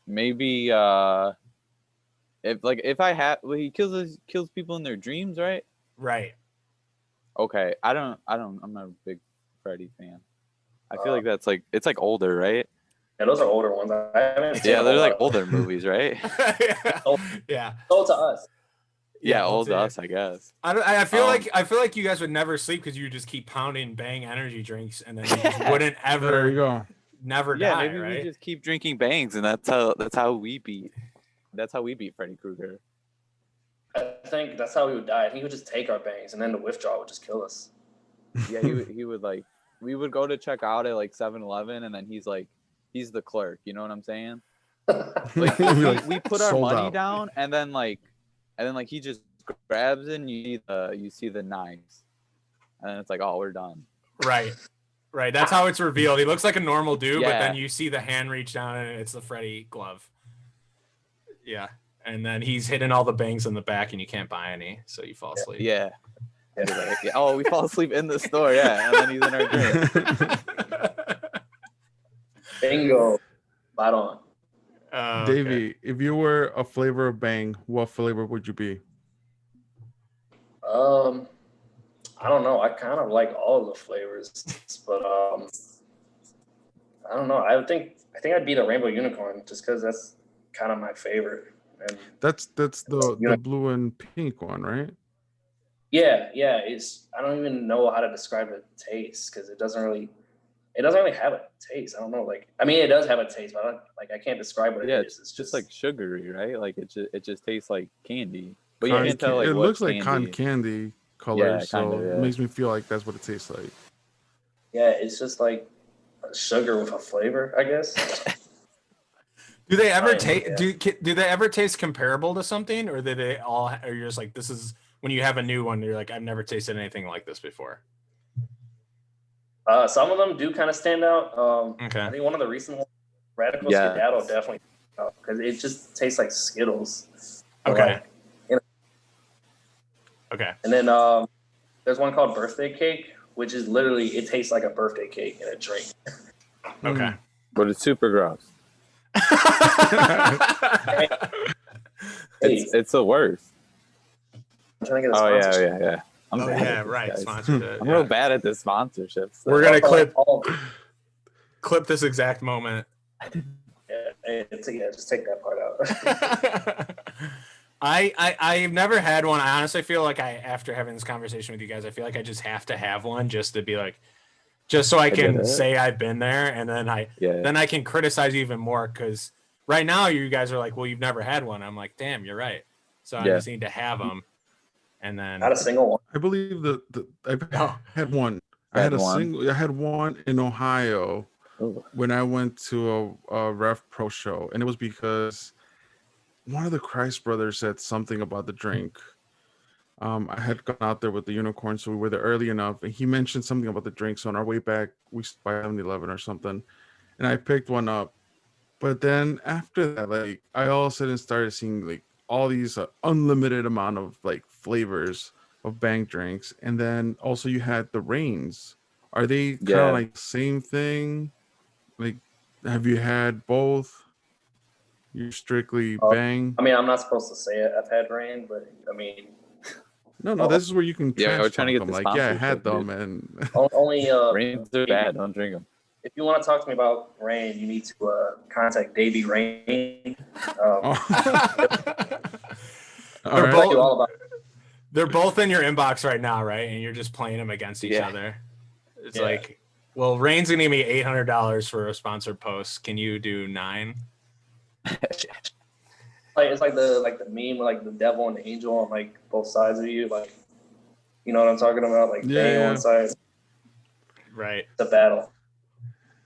Maybe if I have, well, he kills people in their dreams, right? Right. Okay, I'm not a big Freddy fan. I feel like that's like it's like older, right? Yeah, those are older ones. I haven't seen Yeah, a they're whole like lot. older movies, right? Yeah. Sold to us. Yeah, old to to you. us, I guess. I feel like you guys would never sleep because you just keep pounding Bang energy drinks and then you just wouldn't There you ever go. never Yeah, die, maybe right? we just keep drinking bangs, and that's how we beat Freddy Krueger. I think that's how we would die. I think he would just take our bangs, and then the withdrawal would just kill us. Yeah, he would like we would go to check out at like 7-Eleven, and then he's the clerk. You know what I'm saying? Like we put our Sold money out. down, and then he just grabs it, and you see the knives, and then it's like, oh, we're done. Right. That's how it's revealed. He looks like a normal dude, but Yeah. then you see the hand reach down and it's the Freddy glove. Yeah. And then he's hitting all the bangs in the back and you can't buy any, so you fall asleep. Yeah. Like, oh, we fall asleep in the store, yeah, and then he's in our drink. Bingo. Spot on. Davey, if you were a flavor of Bang, what flavor would you be? I don't know. I kind of like all of the flavors, but I don't know. I think I'd be the rainbow unicorn just because that's kind of my favorite. And That's the blue and pink one, right? yeah. I don't even know how to describe the taste because it doesn't really have a taste. I don't know. Like, I mean, it does have a taste, but I can't describe what it is. It's just like sugary, right? Like it just tastes like candy, but you can't tell like it what looks like candy. cotton candy color, Yeah, so kind of, yeah. it makes me feel like that's what it tastes like. Yeah, it's just like sugar with a flavor, I guess. Do they ever taste? do they ever taste comparable to something, or do they all? Or you're just like, this is when you have a new one, you're like, I've never tasted anything like this before. Some of them do kind of stand out. Okay. I think one of the recent ones, Radical Yeah. Skedaddle, definitely because it just tastes like Skittles. Okay. Like, Okay. and then there's one called Birthday Cake, which is literally it tastes like a birthday cake in a drink. Okay. But it's super gross. Hey, It's the worst. I'm trying to get a Oh sponsorship. yeah. I'm Oh bad yeah, at this, right. guys. Sponsored it. I'm Yeah. real bad at the sponsorships. We're gonna Oh, clip this exact moment. yeah, just take that part out. I've never had one. I honestly feel like after having this conversation with you guys, I feel like I just have to have one just to be like, just so I get can it. say I've been there, and then I can criticize even more because right now you guys are like, well, you've never had one. I'm like, damn, you're right. So I Yeah. just need to have them, and then Not a single one. I believe I've Oh. had one. Had I had one in Ohio Ooh. when I went to a Rev Pro show, and it was because one of the Christ brothers said something about the drink. I had gone out there with the unicorn, so we were there early enough, and he mentioned something about the drink. So on our way back, we stopped by 7-Eleven or something, and I picked one up. But then after that, like I all of a sudden started seeing like all these unlimited amount of like flavors of Bang drinks, and then also you had the Reigns. Are they kind of like the same thing? Like, have you had both? You're strictly Bang? I mean, I'm not supposed to say it. I've had rain, but I mean, No, this is where you can Yeah, we're trash trying to talk get them. the Like, yeah, I had sponsorship, them, and only Rains are bad. Don't drink them. if you want to talk to me about rain, you need to contact Davey Rain. all They're right. Tell you all about They're both in your inbox right now, right? And you're just playing them against each Yeah. other. It's Yeah. like, well, Rain's gonna give me $800 for a sponsored post. Can you do 9? Like it's like the meme with like the devil and the angel on like both sides of you, like you know what I'm talking about? Like Bang on one side, Right. the battle.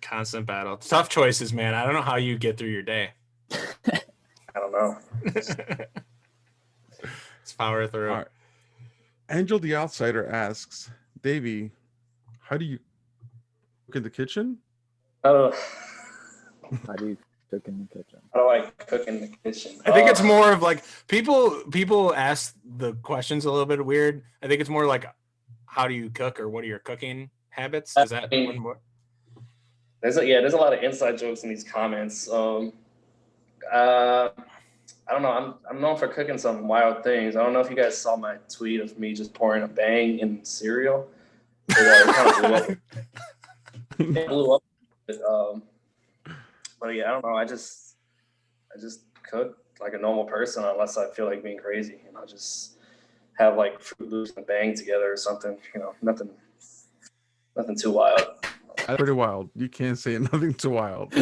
Constant battle. Tough choices, man. I don't know how you get through your day. I don't know. Let's power through. All right. Angel the Outsider asks, Davey, how do you cook in the kitchen? I don't. How do you cook in the kitchen? I don't like cook in the kitchen. I think it's more of like people ask the questions a little bit weird. I think it's more like, how do you cook, or what are your cooking habits? Is that one more? There's a lot of inside jokes in these comments. I don't know. I'm known for cooking some wild things. I don't know if you guys saw my tweet of me just pouring a Bang in cereal. It kind of blew up. It blew up. But yeah, I don't know. I just cook like a normal person unless I feel like being crazy. And I'll just have like Fruit Loops and Bang together or something. You know, nothing too wild. That's pretty wild. You can't say nothing too wild.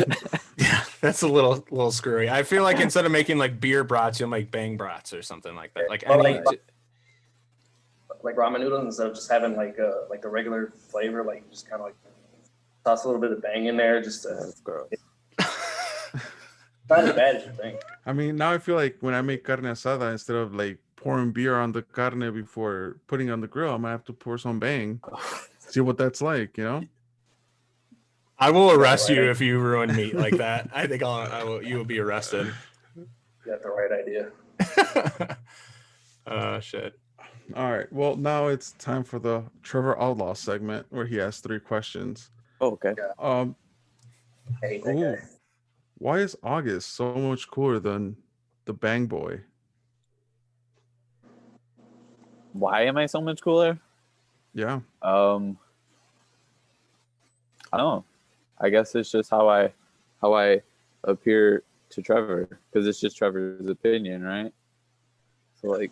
Yeah, that's a little screwy. I feel like instead of making like beer brats, you'll make Bang brats or something like that. Like Well, any, like ramen noodles, instead of just having like the regular flavor, like you just kind of like toss a little bit of Bang in there, just to, That's gross. not as bad as you think. I mean, now I feel like when I make carne asada, instead of like pouring beer on the carne before putting it on the grill, I'm gonna have to pour some Bang. See what that's like, you know? I will arrest you if you ruin meat like that. I think you will be arrested. You got the right idea. Oh shit. All right. Well, now it's time for the Trevor Outlaw segment where he asks 3 questions. Oh, okay. I hate that Ooh. guy. Why is August so much cooler than the Bang Boy? Why am I so much cooler? Yeah. I don't know. I guess it's just how I appear to Trevor, because it's just Trevor's opinion, right? So like,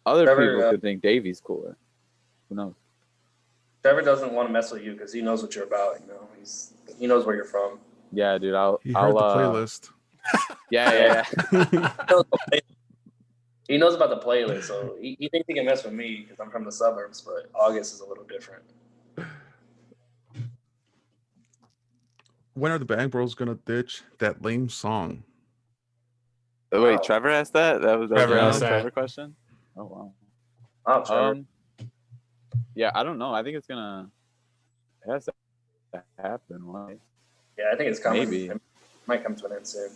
other Trevor, people could think Davey's cooler. Who knows? Trevor doesn't want to mess with you because he knows what you're about. You know, he knows where you're from. Yeah, dude. He heard the playlist. Yeah. He knows about the playlist, so he thinks he can mess with me because I'm from the suburbs. But August is a little different. When are the Bang Bros gonna ditch that lame song? Oh, wait, Wow. Trevor asked that? That was Trevor a asked that. Trevor question? Oh, wow. Oh, Trevor. Yeah, I don't know. I think it has to happen. Why? Yeah, I think it's coming. Maybe. It might come to an end soon.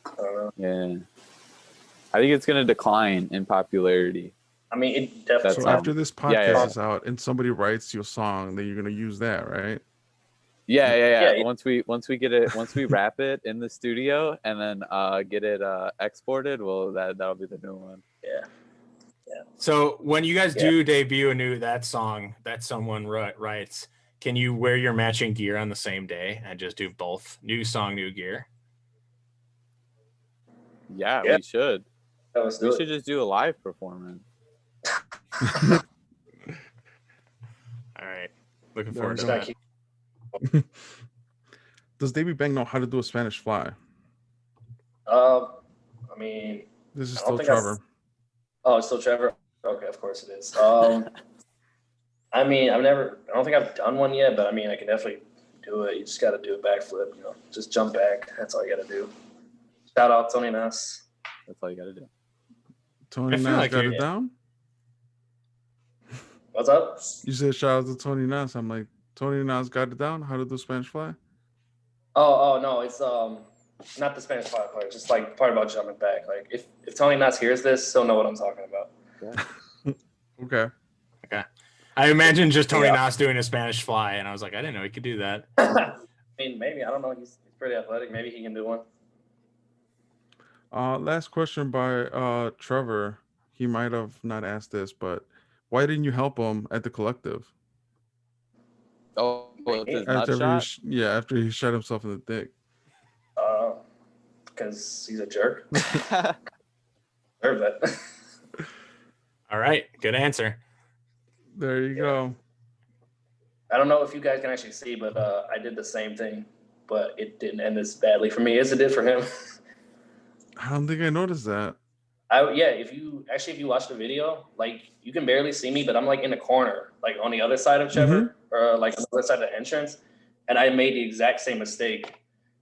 I don't know. Yeah. I think it's going to decline in popularity. I mean, it definitely. So after this podcast yeah. is out and somebody writes you a song, then you're gonna use that, right? Yeah. Once we get it, once we wrap it in the studio and then get it exported, well, that'll be the new one. Yeah. So when you guys do debut that song that someone writes, can you wear your matching gear on the same day and just do both new song, new gear? Yeah, Yeah. we should. We We should just do a live performance. All right. Looking forward to that. Does Davey Bang know how to do a Spanish fly? I mean, This is I still don't think Trevor. oh, it's still Trevor. Okay, of course it is. I mean, I don't think I've done one yet, but I mean, I can definitely do it. You just got to do a backflip, you know, just jump back. That's all you got to do. Shout out Tony Nass. That's all you got to do. Tony I feel Nass like got you- it down? What's up? You said shout out to Tony Nass. I'm like, Tony Nass got it down? How to do Spanish fly? Oh no, it's not the Spanish fly part. Just like the part about jumping back. Like if Tony Nass hears this, he'll know what I'm talking about. Okay. I imagine just Tony Yeah. Nass doing a Spanish fly, and I was like, I didn't know he could do that. I mean, maybe I don't know. He's pretty athletic. Maybe he can do one. Last question by Trevor. He might have not asked this, but why didn't you help him at the collective? Oh, with his nut After he, shot? after he shot himself in the dick. Because he's a jerk. Deserve that. All right. Good answer. There you go. I don't know if you guys can actually see, but I did the same thing, but it didn't end as badly for me as it did for him. I don't think I noticed that. If you watch the video, like you can barely see me, but I'm like in the corner, like on the other side of Trevor, or like on the other side of the entrance, and I made the exact same mistake.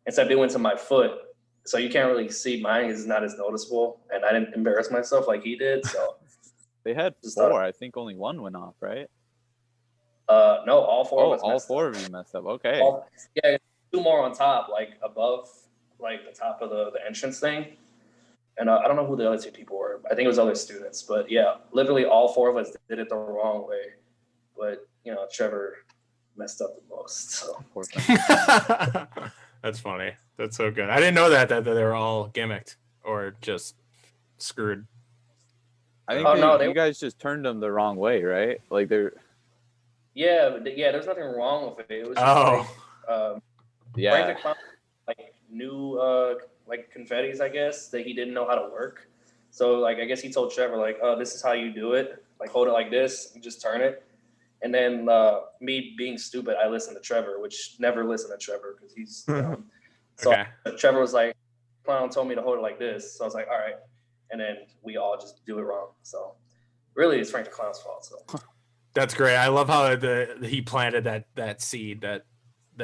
Instead of doing to my foot, so you can't really see. Mine is not as noticeable, and I didn't embarrass myself like he did. So They had four. I think only one went off, right? no, all four of us. All four of you messed up. Okay. Yeah, two more on top, like above, like the top of the entrance thing. And I don't know who the other two people were. I think it was other students. But yeah, literally all four of us did it the wrong way. But, Trevor messed up the most. So. Poor thing. That's funny. That's so good. I didn't know that they were all gimmicked or just screwed. I think you guys just turned them the wrong way, right? Like they're. Yeah, there's nothing wrong with it. It was just Frank the Clown, like new like confettis, I guess, that he didn't know how to work. So like I guess he told Trevor like, oh, this is how you do it. Like hold it like this and just turn it. And then me being stupid, I listened to Trevor, which never listened to Trevor because he's dumb. So Trevor was like, Clown told me to hold it like this. So I was like, all right. And then we all just do it wrong. So really it's Frank the Clown's fault. So that's great. I love how he planted that seed, that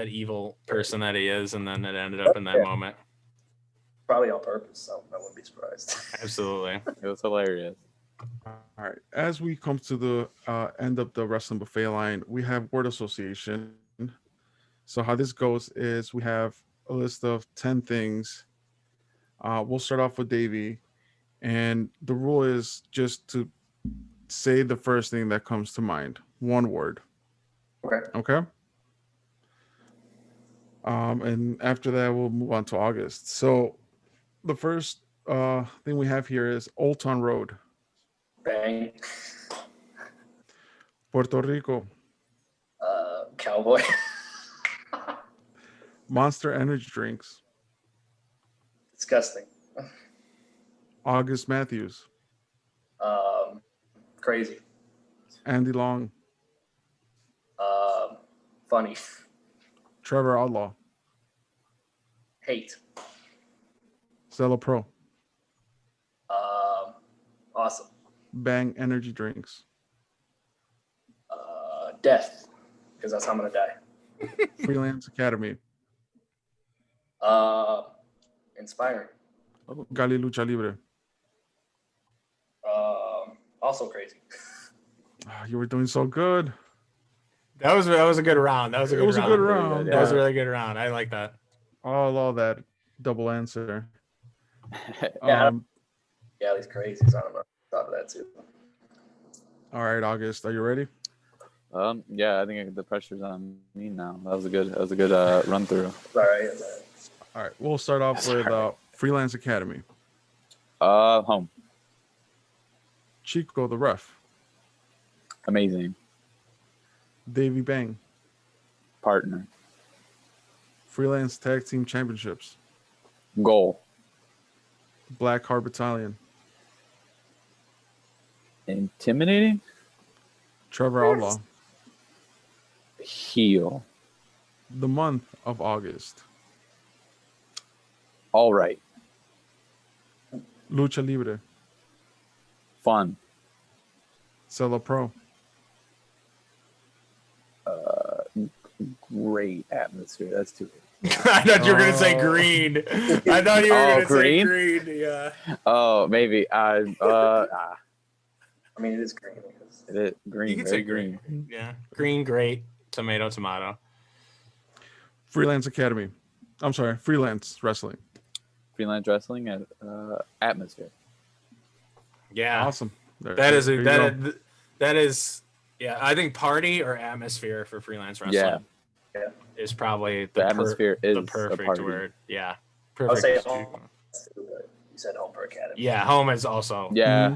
evil person that he is, and then it ended up in that moment. Probably on purpose, so I wouldn't be surprised. Absolutely. It was hilarious. All right. As we come to the end of the wrestling buffet line, we have word association. So how this goes is we have a list of 10 things. We'll start off with Davey, and the rule is just to say the first thing that comes to mind. One word. Okay. And after that, we'll move on to August. So the first thing we have here is Old Town Road. Bang. Puerto Rico. Cowboy. Monster Energy Drinks. Disgusting. August Mathews. Crazy. Andy Long. Funny. Trevor Outlaw. Hate. Stella Pro. Awesome. Bang Energy Drinks. Death, because that's how I'm gonna die. Freelance Academy. Inspiring. Gali Lucha Libre. Also crazy. You were doing so good. That was a good round. That was a good round. Yeah. That was a really good round. I like that. All that double answer. Yeah, he's crazy. So I don't know. Thought of that too. All right, August, are you ready? Yeah, I think the pressure's on me now. That was a good run through. All right. All right, we'll start off with Freelance Academy. Home. Chico the Ref. Amazing. Davey Bang. Partner. Freelance Tag Team Championships. Goal. Black Heart Battalion. Intimidating. Trevor Outlaw. Heel. The month of August. All right. Lucha Libre. Fun. Cella Pro. Great atmosphere. That's too. I thought you were gonna say green. I thought you were gonna say green. Yeah. Oh, maybe. I mean, it is green. It is green. You can very say green. Yeah. Green, great. Tomato. Freelance Academy. I'm sorry, Freelance Wrestling. Freelance Wrestling at atmosphere. Yeah. Awesome. That is. Yeah, I think party or atmosphere for freelance wrestling is probably the atmosphere is the perfect word. Yeah, perfect. I'll say home. You said home per academy. Yeah, home is also. Yeah. Mm-hmm.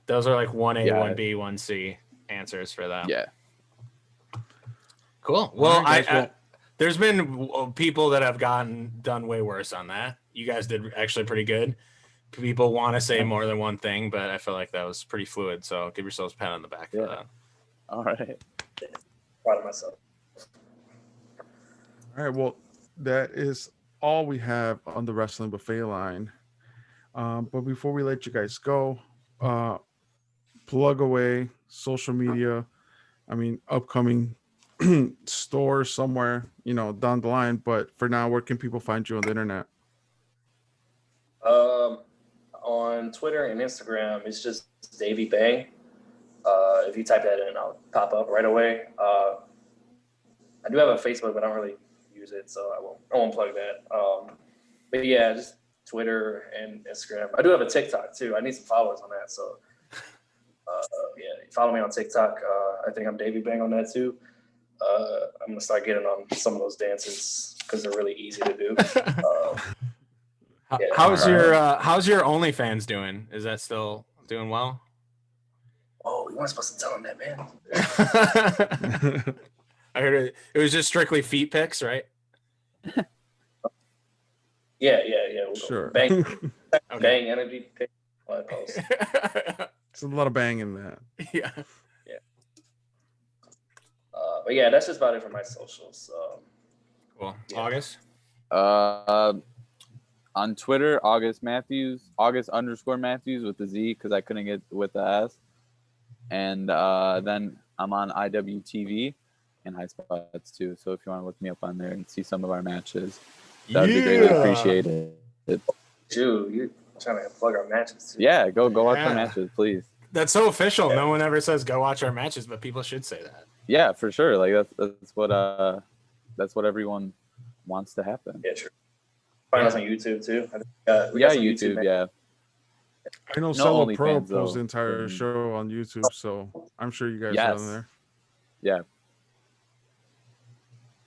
Those are like 1A, 1B, 1C answers for that. Yeah. Cool. Well, there's been people that have done way worse on that. You guys did actually pretty good. People want to say more than one thing, but I feel like that was pretty fluid. So give yourselves a pat on the back for that. All right. proud of myself. All right. Well, that is all we have on the Wrestling Buffet line. But before we let you guys go, plug away social media. I mean, upcoming store somewhere, down the line. But for now, where can people find you on the internet? On Twitter and Instagram, it's just Davey Bang. If you type that in, I'll pop up right away. I do have a Facebook, but I don't really use it, so I won't plug that. But yeah, just Twitter and Instagram. I do have a TikTok too. I need some followers on that, so yeah, follow me on TikTok. I think I'm Davey Bang on that too. I'm gonna start getting on some of those dances because they're really easy to do. Yeah. How's your OnlyFans doing? Is that still doing well? Oh, you weren't supposed to tell him that, man. I heard it was just strictly feet pics, right? Yeah. We'll Sure. Bang, Okay. bang energy pick. Post. There's a lot of bang in that. Yeah. But yeah, that's just about it for my socials. Cool. Yeah. August? On Twitter, August Mathews, August_Mathews with the Z because I couldn't get with the S. And then I'm on IWTV and High Spots too. So if you want to look me up on there and see some of our matches, that would be greatly appreciated. Dude, you're trying to plug our matches too. Yeah, go watch our matches, please. That's so official. No one ever says go watch our matches, but people should say that. Yeah, for sure. Like that's what everyone wants to happen. Yeah, sure. Find us on YouTube too. We Yeah, got some YouTube. Yeah. I know No Cello Pro OnlyFans, posts the though. entire show on YouTube, so I'm sure you guys are on there. Yeah.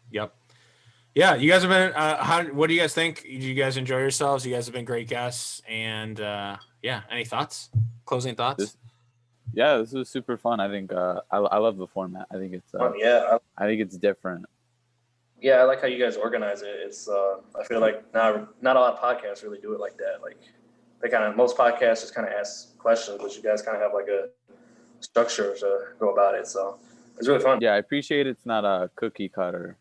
Yep. Yeah, you guys have been. What do you guys think? Did you guys enjoy yourselves? You guys have been great guests, and yeah. Any thoughts? Closing thoughts? This was super fun. I think I love the format. I think it's I think it's different. Yeah, I like how you guys organize it. It's I feel like not a lot of podcasts really do it like that. Like most podcasts just kind of ask questions, but you guys kind of have like a structure to go about it. So it's really fun. Yeah, I appreciate it's not a cookie cutter.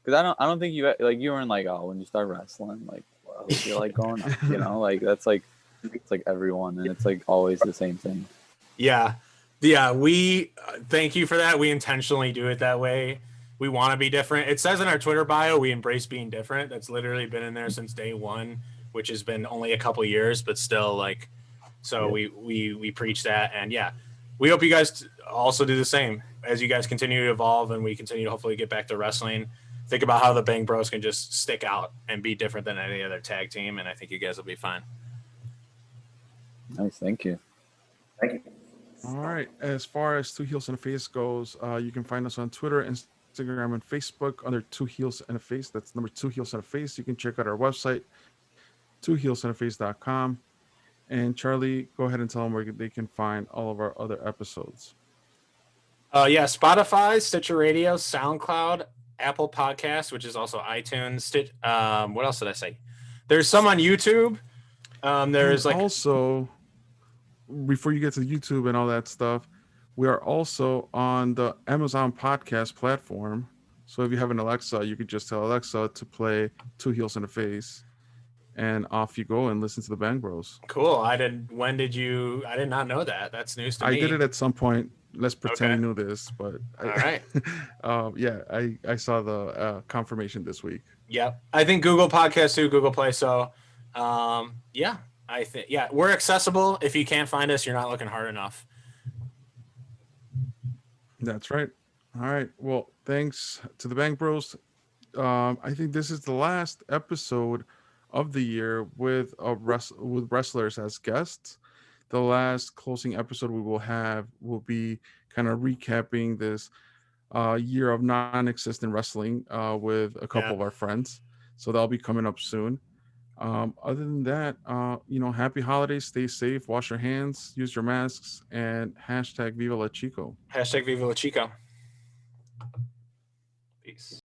Because I don't think you weren't like, oh, when you start wrestling, like, well, you're like going up, like that's like it's like everyone, and it's like always the same thing. Yeah. We thank you for that. We intentionally do it that way. We want to be different. It says in our Twitter bio, we embrace being different. That's literally been in there since day one, which has been only a couple years, but still like, so yeah. we preach that. And yeah, we hope you guys also do the same as you guys continue to evolve and we continue to hopefully get back to wrestling. Think about how the Bang Bros can just stick out and be different than any other tag team. And I think you guys will be fine. Nice. Thank you. Thank you. All right. As far as Two Heels and a Face goes, you can find us on Twitter, Instagram, and Facebook under Two Heels and a Face. That's number Two Heels and a Face. You can check out our website, twoheelsandaface.com. And Charlie, go ahead and tell them where they can find all of our other episodes. Spotify, Stitcher Radio, SoundCloud, Apple Podcasts, which is also iTunes. What else did I say? There's some on YouTube. There's like also, before you get to YouTube and all that stuff, we are also on the Amazon podcast platform. So if you have an Alexa, you could just tell Alexa to play Two Heels and a Face, and off you go and listen to the Bang Bros. Cool. I did not know that. That's news to me. I did it at some point. Let's pretend you knew this, but all right. I saw the confirmation this week. Yep. I think Google Podcasts too, Google Play. So we're accessible. If you can't find us, you're not looking hard enough. That's right. All right. Well, thanks to the Bang Bros. I think this is the last episode of the year with wrestlers as guests. The last closing episode we will have will be kind of recapping this year of non-existent wrestling with a couple of our friends. So that'll be coming up soon. Other than that, happy holidays, stay safe, wash your hands, use your masks, and #Viva La Chico. #Viva La Chico.